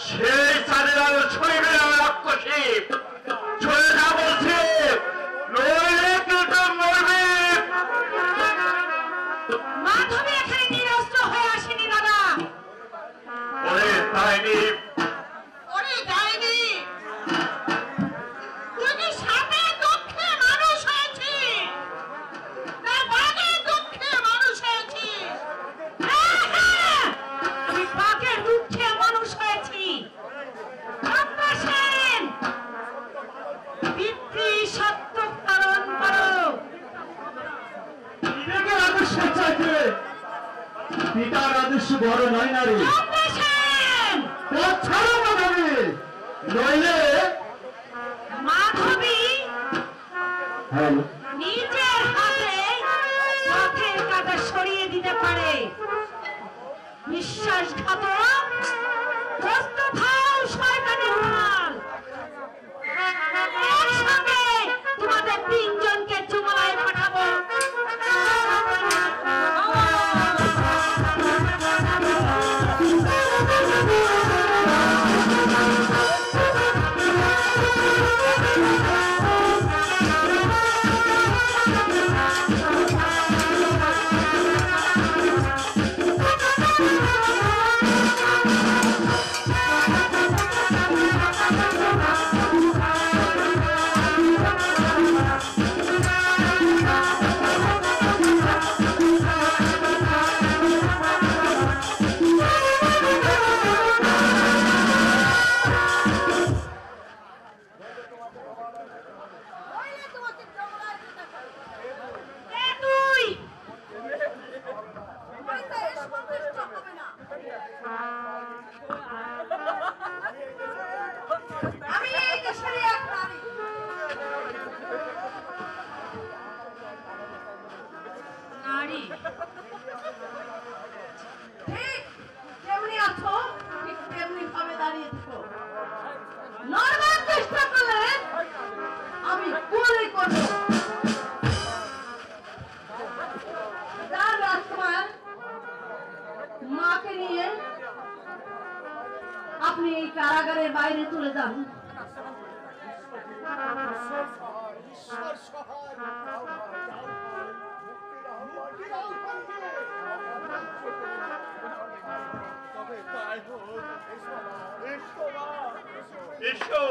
সেই চাঁদের আলো ছড়িবে না রাক্ষসী। চলে যা বলছে, নইলে কেটে মরবে।
মাধবী এখানে নিরস্ত্র হয়ে আসেনি দাদা।
ওরে তাইনি,
ওরে ডাইনি, তুই কি সাপের দুঃখে মানুষ হয়েছিস না বাঘের দুঃখে মানুষ হয়েছিস?
আমি বাঘের দুঃখে মানুষ হয়েছি। চন্দ্রশেন, পিতৃ সত্য পালন করো।
বিবেকের আদর্শ চাইতে পিতার আদর্শ বড় নয় না রে।
চন্দ্রশেন,
পথ ছাড়ো মাধবী, নইলে
মাধবী নিজের হাতে পথের কাঁটা সরিয়ে দিতে পারে। বিশ্বাসঘাতক, প্রস্তুত হও শয়তানের দল। এর সঙ্গে তোমাদের তিনজনকে চুমালায় পাঠাবো।
আমি এই দেশেরই এক নারী।
নারী
ঠিক যেমনি আছো, ঠিক তেমনি ভাবে দাঁড়িয়ে থাকো। নড়বার চেষ্টা করলে আমি গুলি করব। রাজকুমার, মাকে নিয়ে আপনি এই কারাগারের বাইরে চলে যান।
এসো।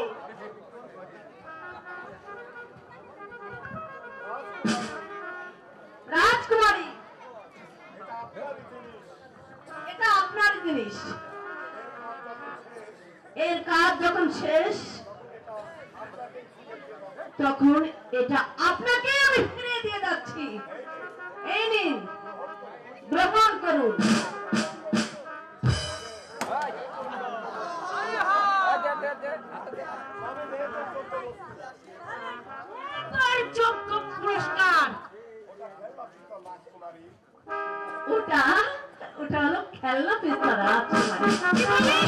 রাজকুমারী, এটা আপনার জিনিস। এর কাজ যখন শেষ, তখন এটা আপনাকে আমি ফিরিয়ে দিয়ে যাচ্ছি। এই নিন, ওটা ওটা হলো খেলনা পিস্তল রাজকুমারী।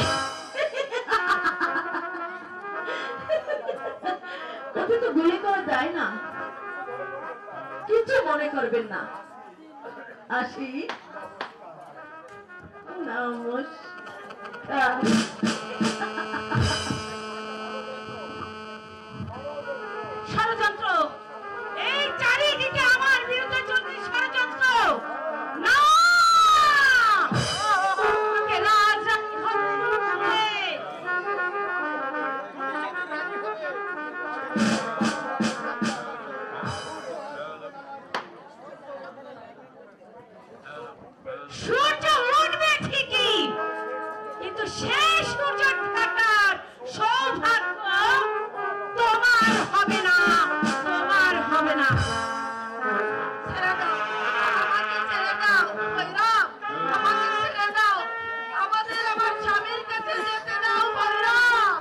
ওকে তো গুলি করা যায় না, কিছু মনে করবেন না। আসি, নমস্কার।
ষড়যন্ত্র, এই চারিদিকে আমার বিরুদ্ধে চলছে ষড়যন্ত্র। না, ওকে রাজরানী হতে হবে। সূর্য উঠবে ঠিকই, কিন্তু শেষ সূর্য থাকার সৌভাগ্য তোমার হবে না, তোমার হবে না। ছেড়ে দাও, আমাকে ছেড়ে দাও, ভৈরব, আমাকে ছেড়ে দাও, আমাদের আমার স্বামীর কাছে যেতে দাও, ভৈরব,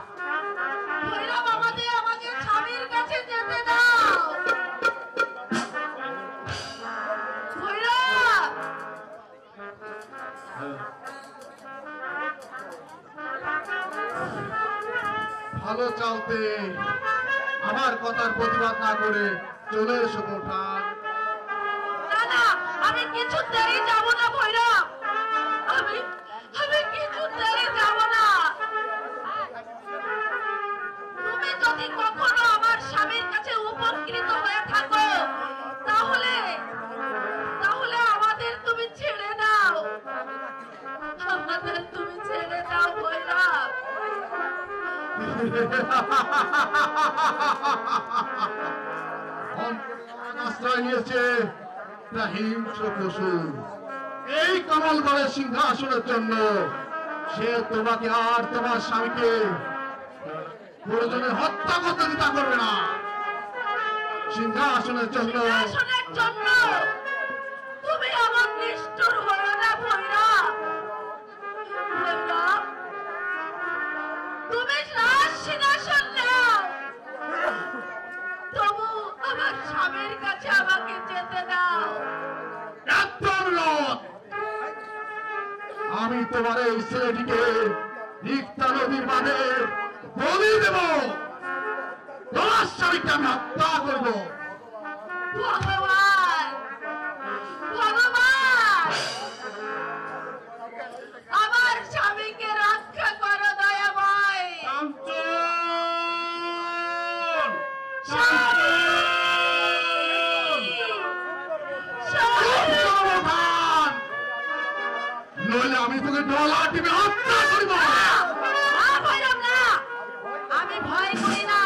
ভৈরব, আমাকে স্বামীর কাছে যেতে দাও, ভৈরব।
ভালো চালতে আমার কথার প্রতিবাদ না করে চলে এসো বোঠান।
না না, আমি কিছুতেই যাব না ভৈরব, আমি কিছুতেই যাব না। তুমি যদি কখনো আমার স্বামীর কাছে উপকৃত হয়ে থাকো, তাহলে আমাদের তুমি ছেড়ে দাও, আমাদের তুমি ছেড়ে দাও ভৈরব।
আশ্রয় নিয়েছে একটা হিংস্র পশু এই কমলগড়ের সিংহাসনের জন্য। সে তোমাকে আর তোমার স্বামীকে প্রয়োজনে হত্যা করতে দ্বিধা করবে না। সিংহাসনের জন্য
তুমি আমার নিষ্ঠুর হলো না ভৈরব। ভৈরব, তুমি সিংহাসন নাও, তবু আমার স্বামীর কাছে আমাকে যেতে দাও।
আমি তোমার এই ছেলেটিকে রিক্তা নদীর বাঁধে বলি দেব, তোমার স্বামীকে আমি হত্যা করব।
ভগবান, ভগবান, আমার স্বামীকে রক্ষা করো দয়াময়।
নইলে আমি তোকে ডলা টিপে হত্যা করব।
ভৈরব না, আমি ভয় করি না।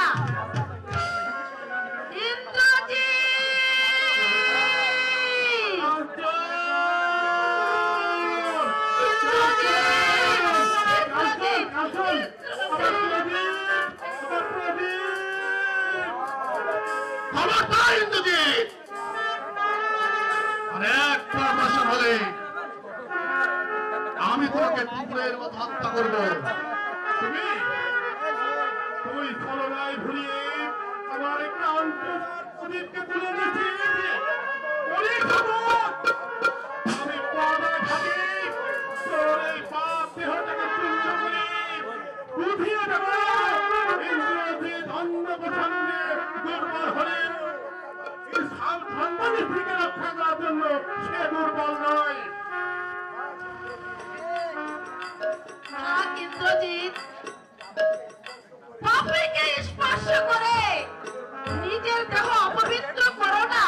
আমি তোমাকে কুকুরের মতো হত্যা করবো।
তুই ছলনায় ভুলিয়ে আমার একটা অন্তরকে তুলে দিয়েছিস। আমি পর্দায় থাকি, তোর এই পাপ দেহটাকে চূর্ণ করে বুঝিয়ে দেব। ইন্দ্রজিৎ অন্য প্রসঙ্গে দুর্বল হলেন, সন্তানকে রক্ষা করার জন্য সে দুর্বল নয়।
ইন্দ্রজিৎ, পাপীকে স্পর্শ করে নিজের দেহ অপবিত্র করো না।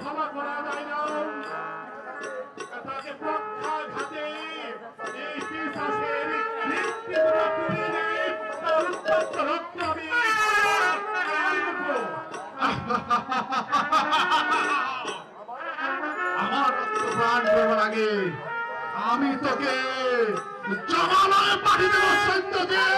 ক্ষমা করা যায় না, তাকে পক্ষাঘাতে এই পিশাচের নিত্যতা করিয়ে তার উত্তপ্ত রক্ত আমি
আমার প্রাণ দেওয়ার আগে আমি তোকে জমালয়ে পাঠিয়ে দেবো। সৈন্যদের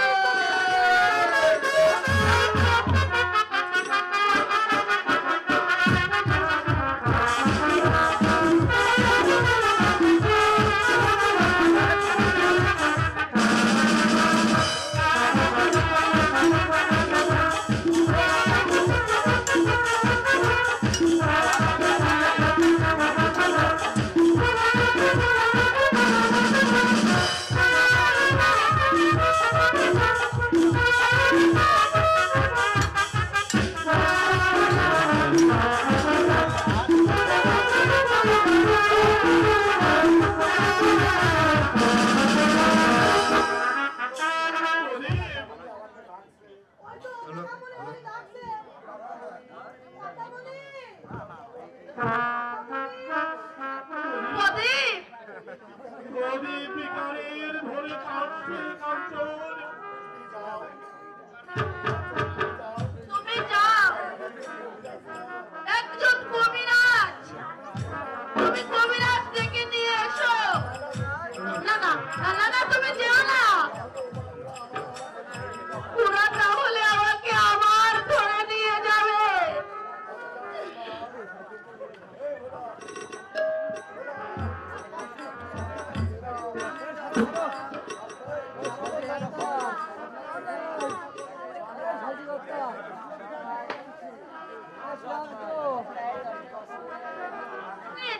না না না, তুমি যেও না। ওরা তাহলে আমাকে আবার ধরে নিয়ে যাবে।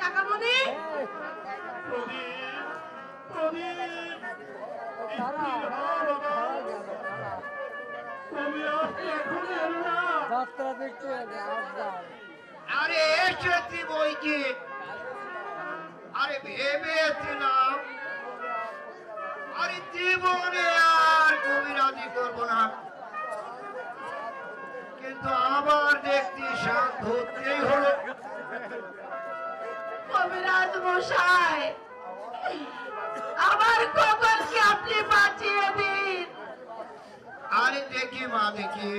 কাকামণি,
যাত্রা দেখতে
আরে এসেছি বইকি। আরে ভেবেছিলাম আরে জীবনে আর কবিরাজি করব না, কিন্তু আবার দেখছি সাত ধরতেই হলো।
কবিরাজ মশাই, আমার খবরকে আপনি বাঁচিয়ে দিন।
আরে দেখি মা, দেখি।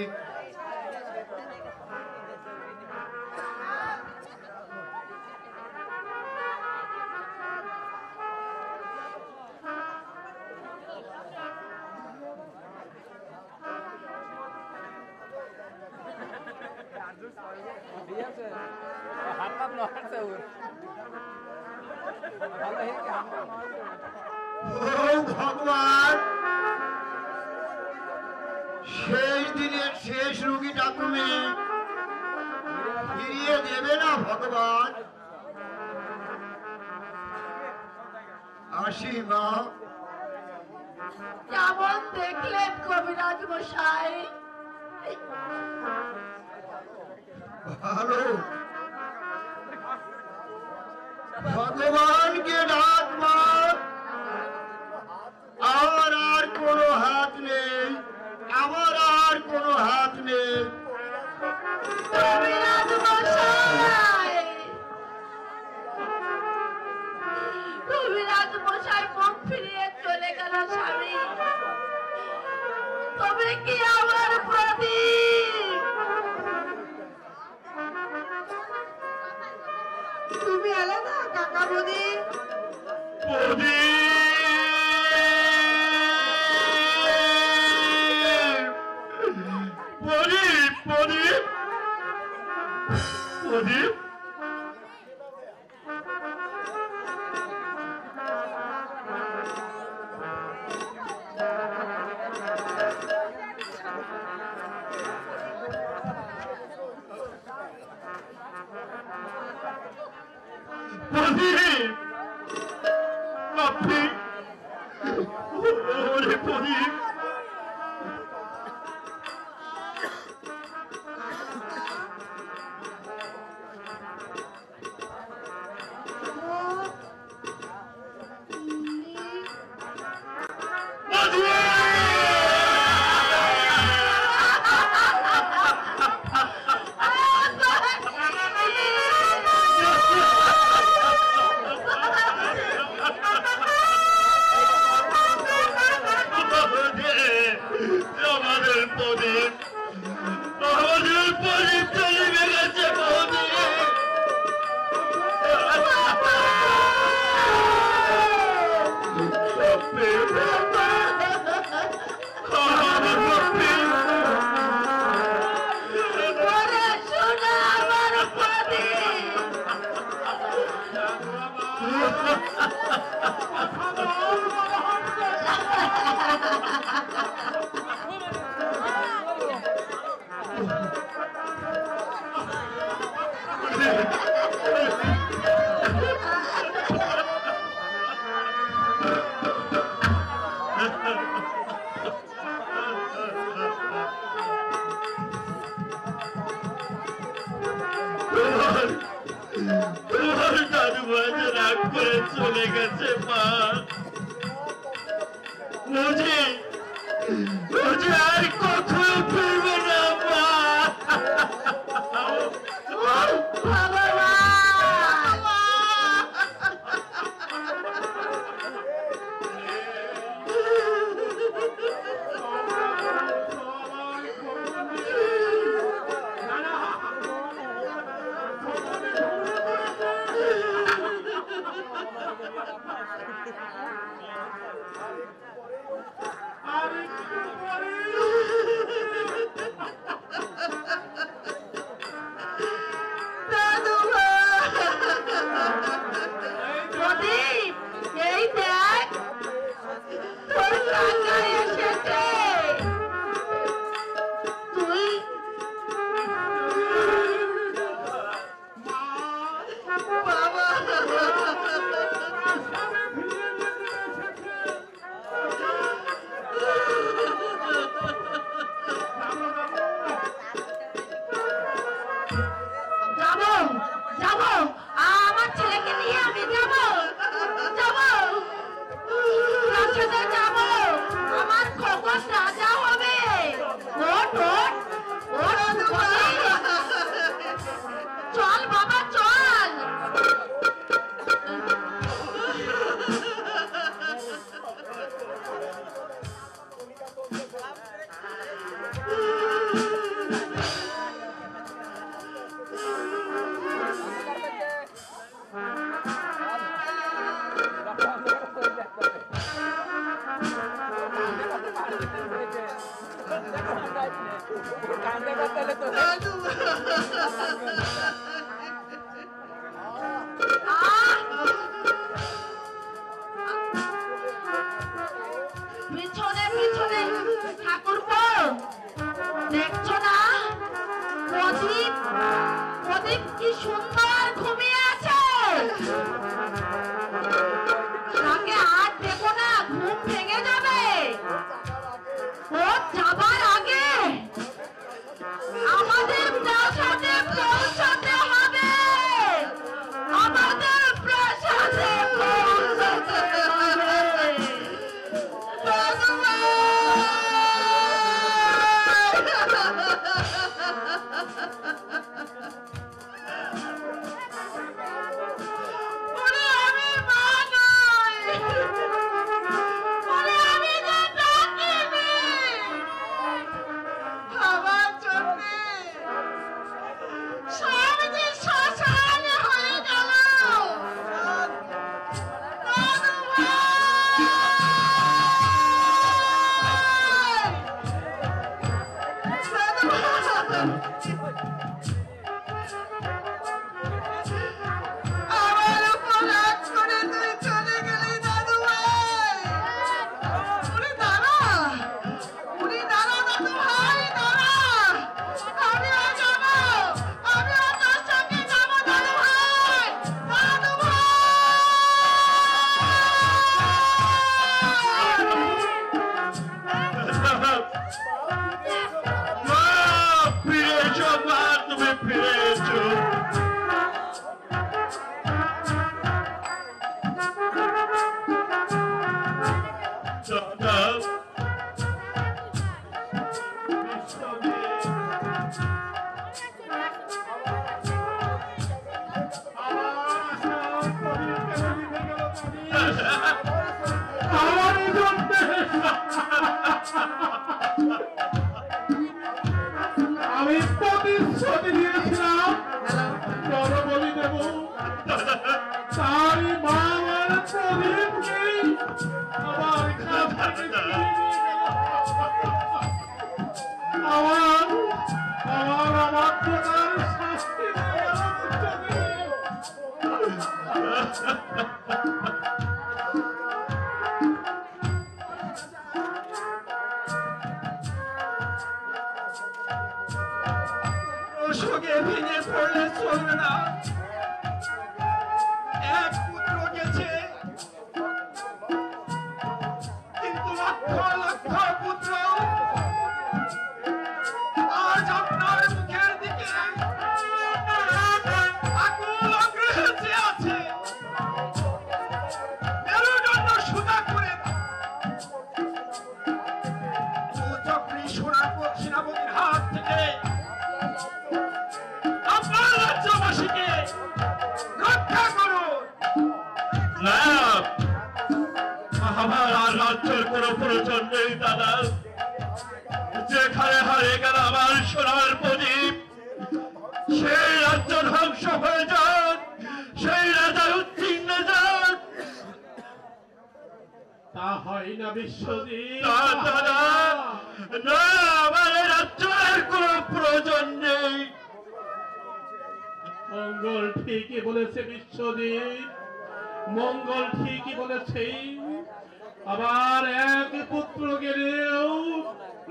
ও ভগবান, শেষ দিনের শেষ রোগীটা তুমি ফিরিয়ে দেবে না ভগবান? আসি মা।
কেমন দেখলেন কবিরাজ মশাই?
ভালো। ভগবানকে ডাক মা, আমার আর কোনো হাত নেই, আমার আর কোনো হাত নেই।
কবিরাজ মশাই, কবিরাজ মশাই মুখ ফিরিয়ে চলে গেল স্বামী। তবে কি আমার প্রদীপ? তুমি এলে না কাকামণি?
প্রদীপ, প্রদীপ, প্রদীপ, প্রদীপ, আপনি, ওরে প্রদীপ, আমাদের প্রদীপ, আমাদের প্রদীপ চলে গেছে প্রদীপ।
ওরে সোনা আমার প্রদীপ।
তোমার দাদু বাজে রাগ করে চলে গেছে মা। বুঝি বুঝি আর কখনো ফিরবে না মা।
তা হয় না বিশ্বজিৎ,
দাদা না, আমার রাজ্যের কোনো প্রয়োজন নেই।
মঙ্গল ঠিকই বলেছে বিশ্বজিৎ, মঙ্গল ঠিকই বলেছে। আবার এক পুত্র গেলেও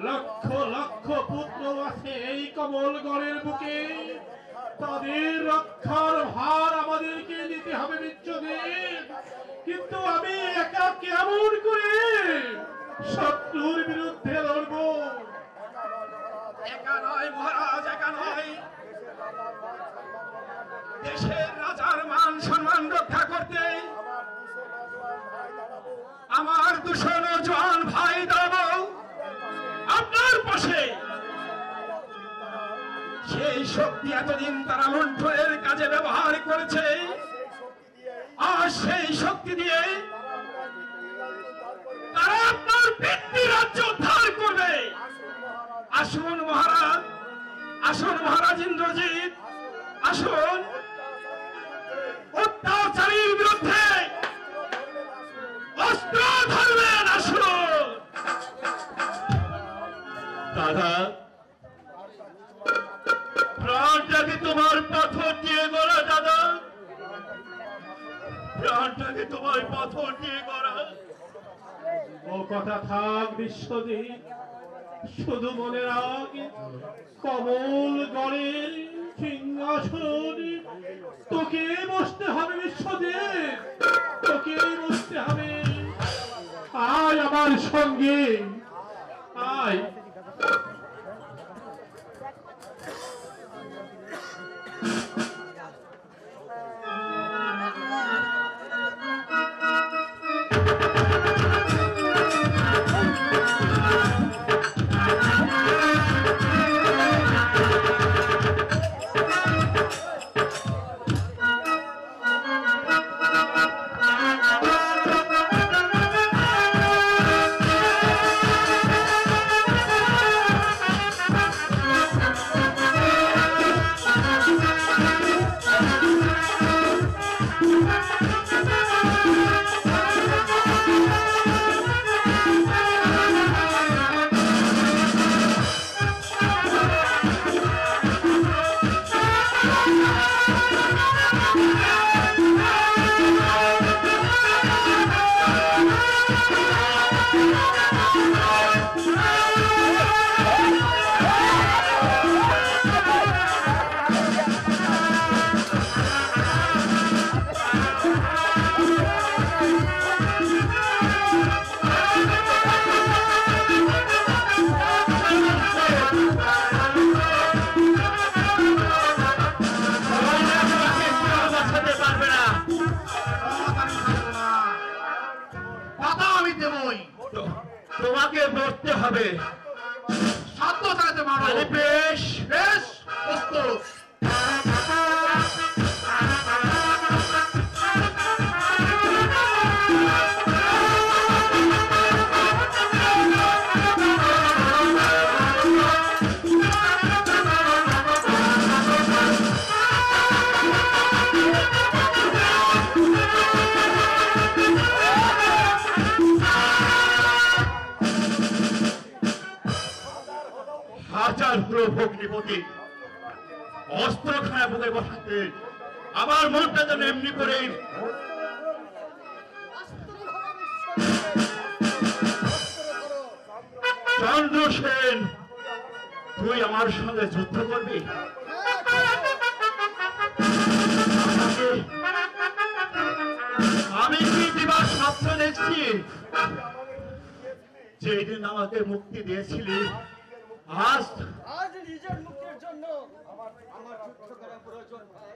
লক্ষ লক্ষ পুত্র আছে এই কমলগড়ের বুকে, তাদের রক্ষার ভার আমাদেরকে নিতে হবে বিশ্বজিৎ। কিন্তু আমি একা কেমন করে শত্রুর বিরুদ্ধে লড়বো?
একা নয় মহারাজ, একা নয়। দেশের রাজার মান সম্মান রক্ষা করতে আমার 200 নওজোয়ান ভাই দাঁড়াবো আপনার পাশে। সেই শক্তি এতদিন তারা লুণ্ঠনের কাজে ব্যবহার করেছে, আর সেই শক্তি দিয়ে তারা আপনার পিতৃ রাজ্য উদ্ধার করবে। আসুন মহারাজ, আসুন মহারাজ ইন্দ্রজিৎ, আসুন। অত্যাচারীর বিরুদ্ধে অস্ত্র ধরবেন, আসুন। দাদা, প্রাণটাকে তোমার পাথর দিয়ে গড়া, দাদা প্রাণটাকে তোমার পাথর দিয়ে গড়া।
ও কথা থাক বিশ্বজিৎ, শুধু মনে রাখ কমল গড়ের সিংহাসন তোকে বসতে হবে বিশ্বজিৎ, তোকে বসতে হবে। আয় আমার সঙ্গে, আয়।
তোমাকে মরতে হবে।
সাধ্য চালাতে মারো।
বেশ
বেশ, প্রস্তুত।
হাজার হলো ভগ্নিপতি অস্ত্রখানা বুকে বসাতে আমার মনটা যেন এমনি করে চন্দ্রসেন, তুই আমার সঙ্গে যুদ্ধ করবি? আমি কি দিবার স্বপ্ন দেখছি? যেদিন আমাকে মুক্তি দিয়েছিলি, আজ
নিজের মুক্তির জন্য আমার যুদ্ধ করা প্রয়োজন ভাই।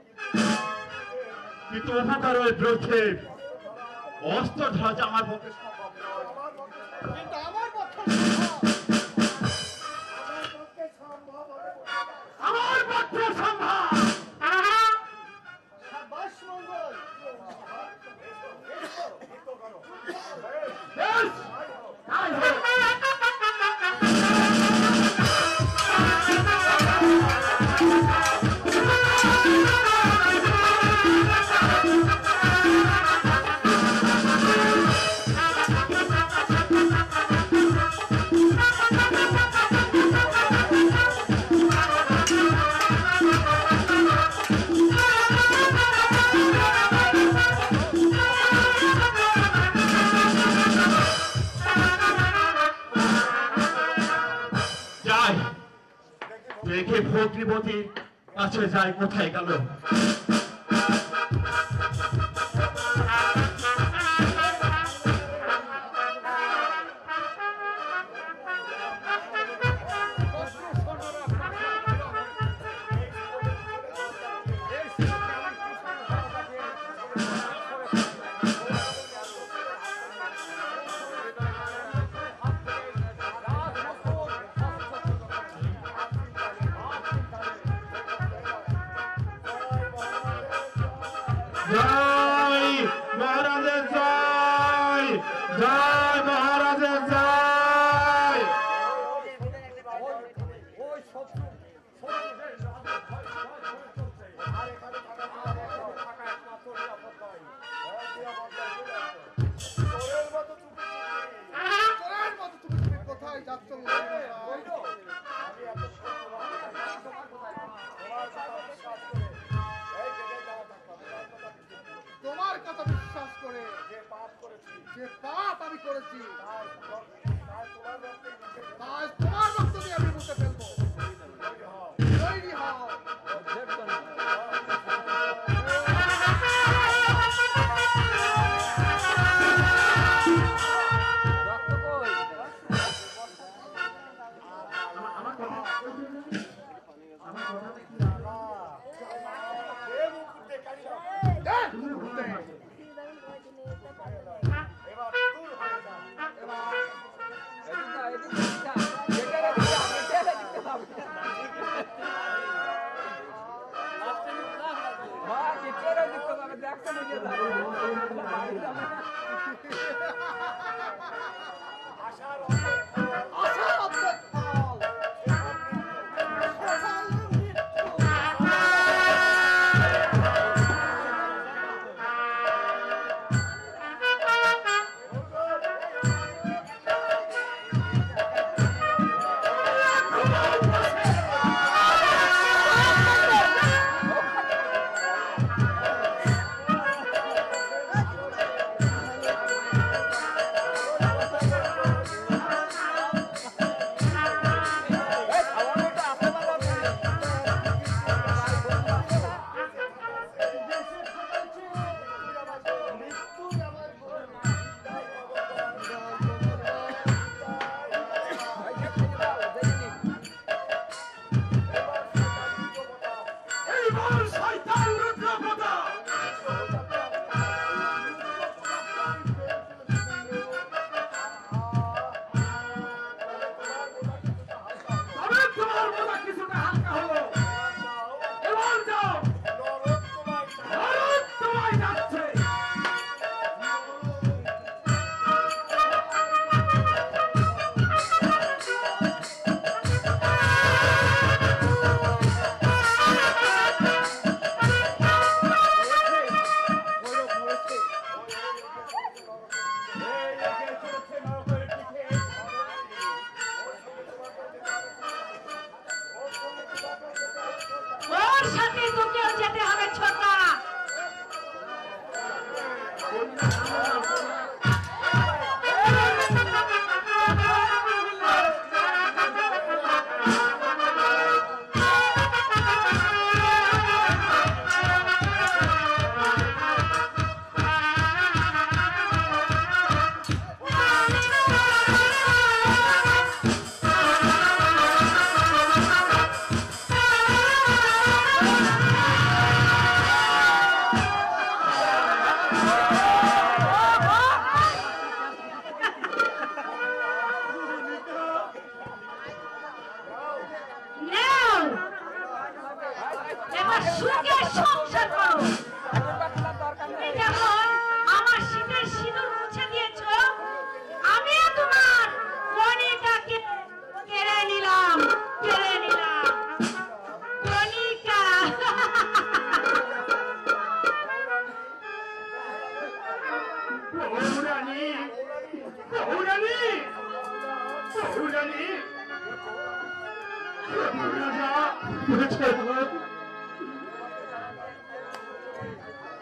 কিন্তু উপকারের বিরুদ্ধে অস্ত্র ধরা আমার পক্ষে সম্ভব নয়।
কিন্তু আমার পক্ষে
আমার পক্ষে সম্ভব।
সাবাস মঙ্গল।
বেশ, তাই হোক।
মৈত্রীবতীর কাছে যাই, কোথায় গেল?
জয় মহারাজের জয়, জয় মহারাজের জয়।
কোথায় যাচ্ছ? তোমার কথা বিশ্বাস করে যে পাপ আমি করেছি তাই তোমার রক্ত দিয়ে আমি মুছে ফেলবো। তৈরি হও।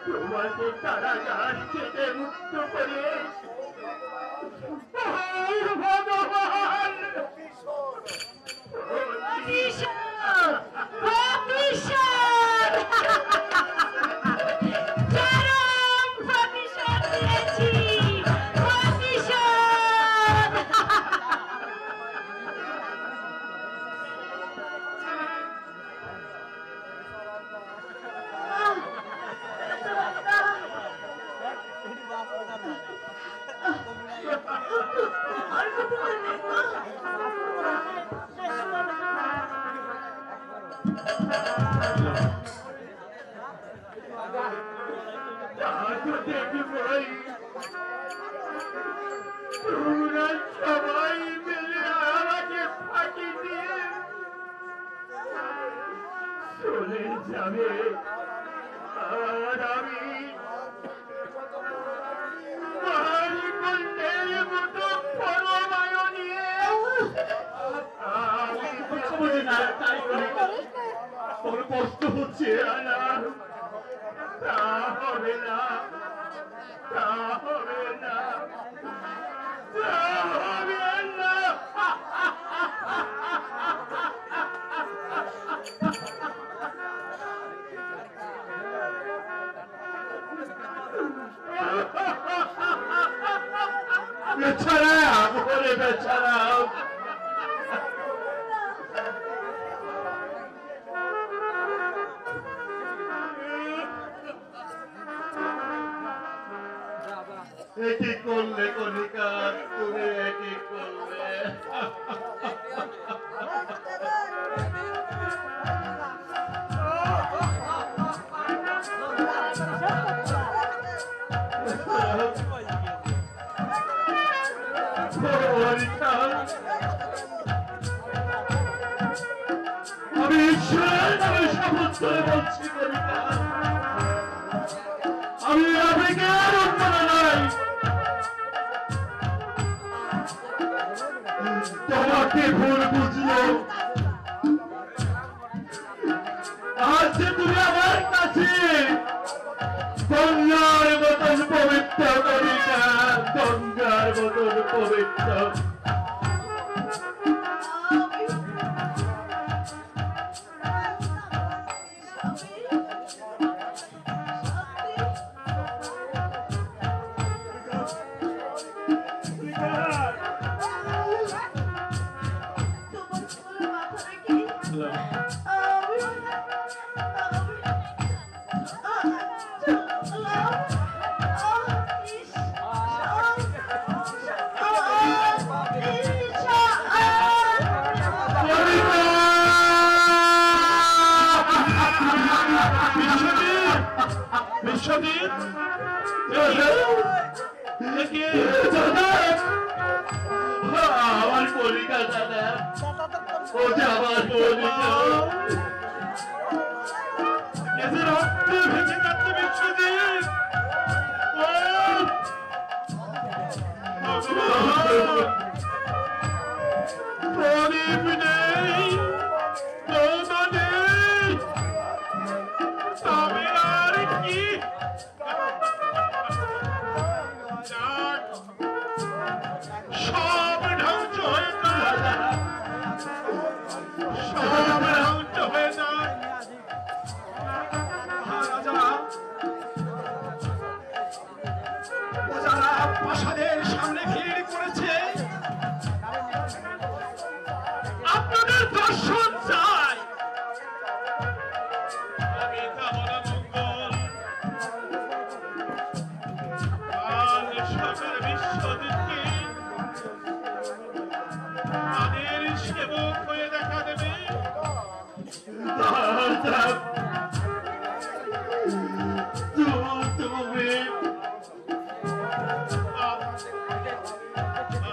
তোমাকে কারাগার থেকে মুক্ত করে ভগবান
আর কথা বলে
সবাই মিলে আমাকে ফাঁকি দিয়ে চলে যাবে আর আমি মতো পরমায় নিয়ে তোর কষ্ট হচ্ছে আনা তা হবে না তা হবে না তা হবে না বেচারা বলে বেচারা একই করলে কণিকা তুমি একই করলে আমি ঈশ্বরের নামে শপথ করে বলছি কণিকা আমি আবেগের উন্মাদনা নাই তোমাকে ভুল বুঝলো আজ যে তুমি আমার কাছে গঙ্গার মতন পবিত্র কণিকা গঙ্গার মতন পবিত্র আমার কলিকা দাদা ও যে আমার কলিকা এসে রক্তে ভেঙে যাচ্ছে বিশ্বজিৎ প্রদীপ নেই প্রৌঢ় নেই তবে আর কি সব ধ্বংস হয়ে যায় সব ধ্বংস হয়ে যায় যারা প্রাসাদের সামনে ভিড় করেছে আপনাদের দর্শন চাই আমি কামনা মঙ্গল কাল সকল বিশ্বজিৎকে তাদের সেবক হয়ে দেখা দেবে তুমি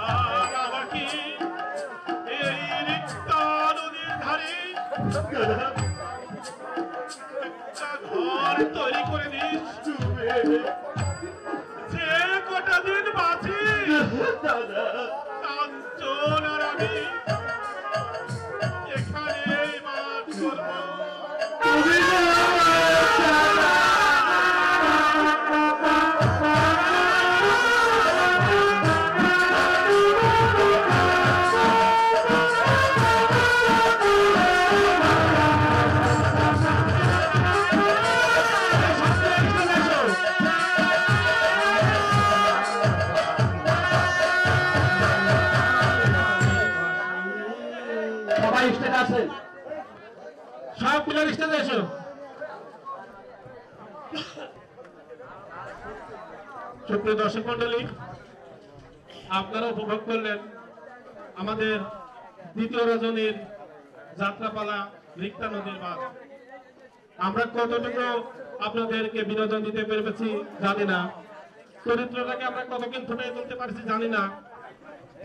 আর আমাকে এই রিক্তা নদীর ধারে একটা ঘর তৈরি করে দিস যে কটা দিন বাঁচি কাঞ্চন আর আমি এখানে বাস করবো সবাই স্টেজ আছে সব প্লেয়ার স্টেজে এসো
সুপ্রিয় দর্শক মন্ডলী, আপনারা উপভোগ করলেন আমাদের দ্বিতীয় রজনীর যাত্রাপালা রিক্তা নদীর বাঁধ। আমরা কতটুকু আপনাদেরকে বিনোদন দিতে পেরেছি জানি না, চরিত্রটাকে আমরা কতক্ষণ ফুটিয়ে তুলতে পারছি জানি না,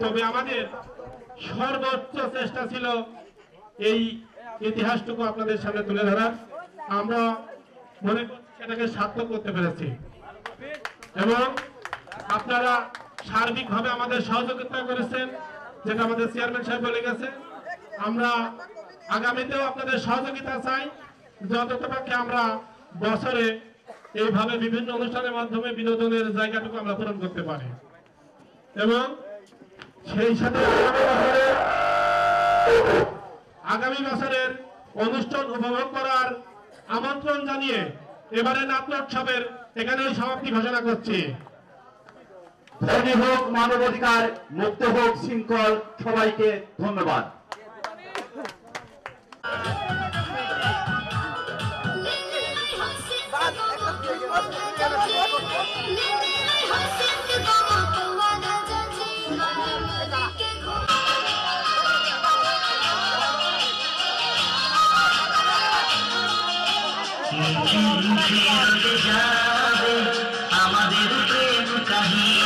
তবে আমাদের সর্বোচ্চ চেষ্টা ছিল এই ইতিহাসটুকু আপনাদের সামনে তুলে ধরার। আমরা মনে করছি সেটাকে সার্থক করতে পেরেছি এবং আপনারা সার্বিকভাবে আমাদের সহযোগিতা করেছেন, যেটা আমাদের চেয়ারম্যান সাহেব বলে গেছে। আমরা আগামীতেও আপনাদের সহযোগিতা চাই, যতটুকু আমরা বছরে এইভাবে বিভিন্ন অনুষ্ঠানের মাধ্যমে বিনোদনের জায়গাটুকু আমরা পূরণ করতে পারি। এবং সেই সাথে আগামী বছরের অনুষ্ঠান উপভোগ করার আমন্ত্রণ জানিয়ে এবারে নাট্যোৎসবের এখানেই সমাপ্তি ঘোষণা করছি।
ধনী হোক মানবাধিকার, মুক্ত হোক শৃঙ্খল, সবাইকে ধন্যবাদ।
আমাদের প্রেম কাহিনী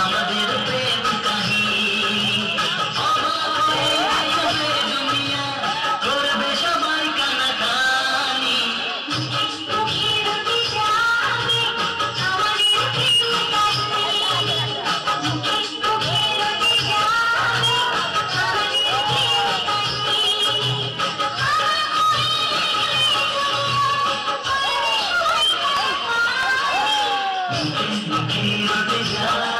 আমাদের প্রেম কাহিনী দুনিয়া করবে সবাই কানাকানি Yeah.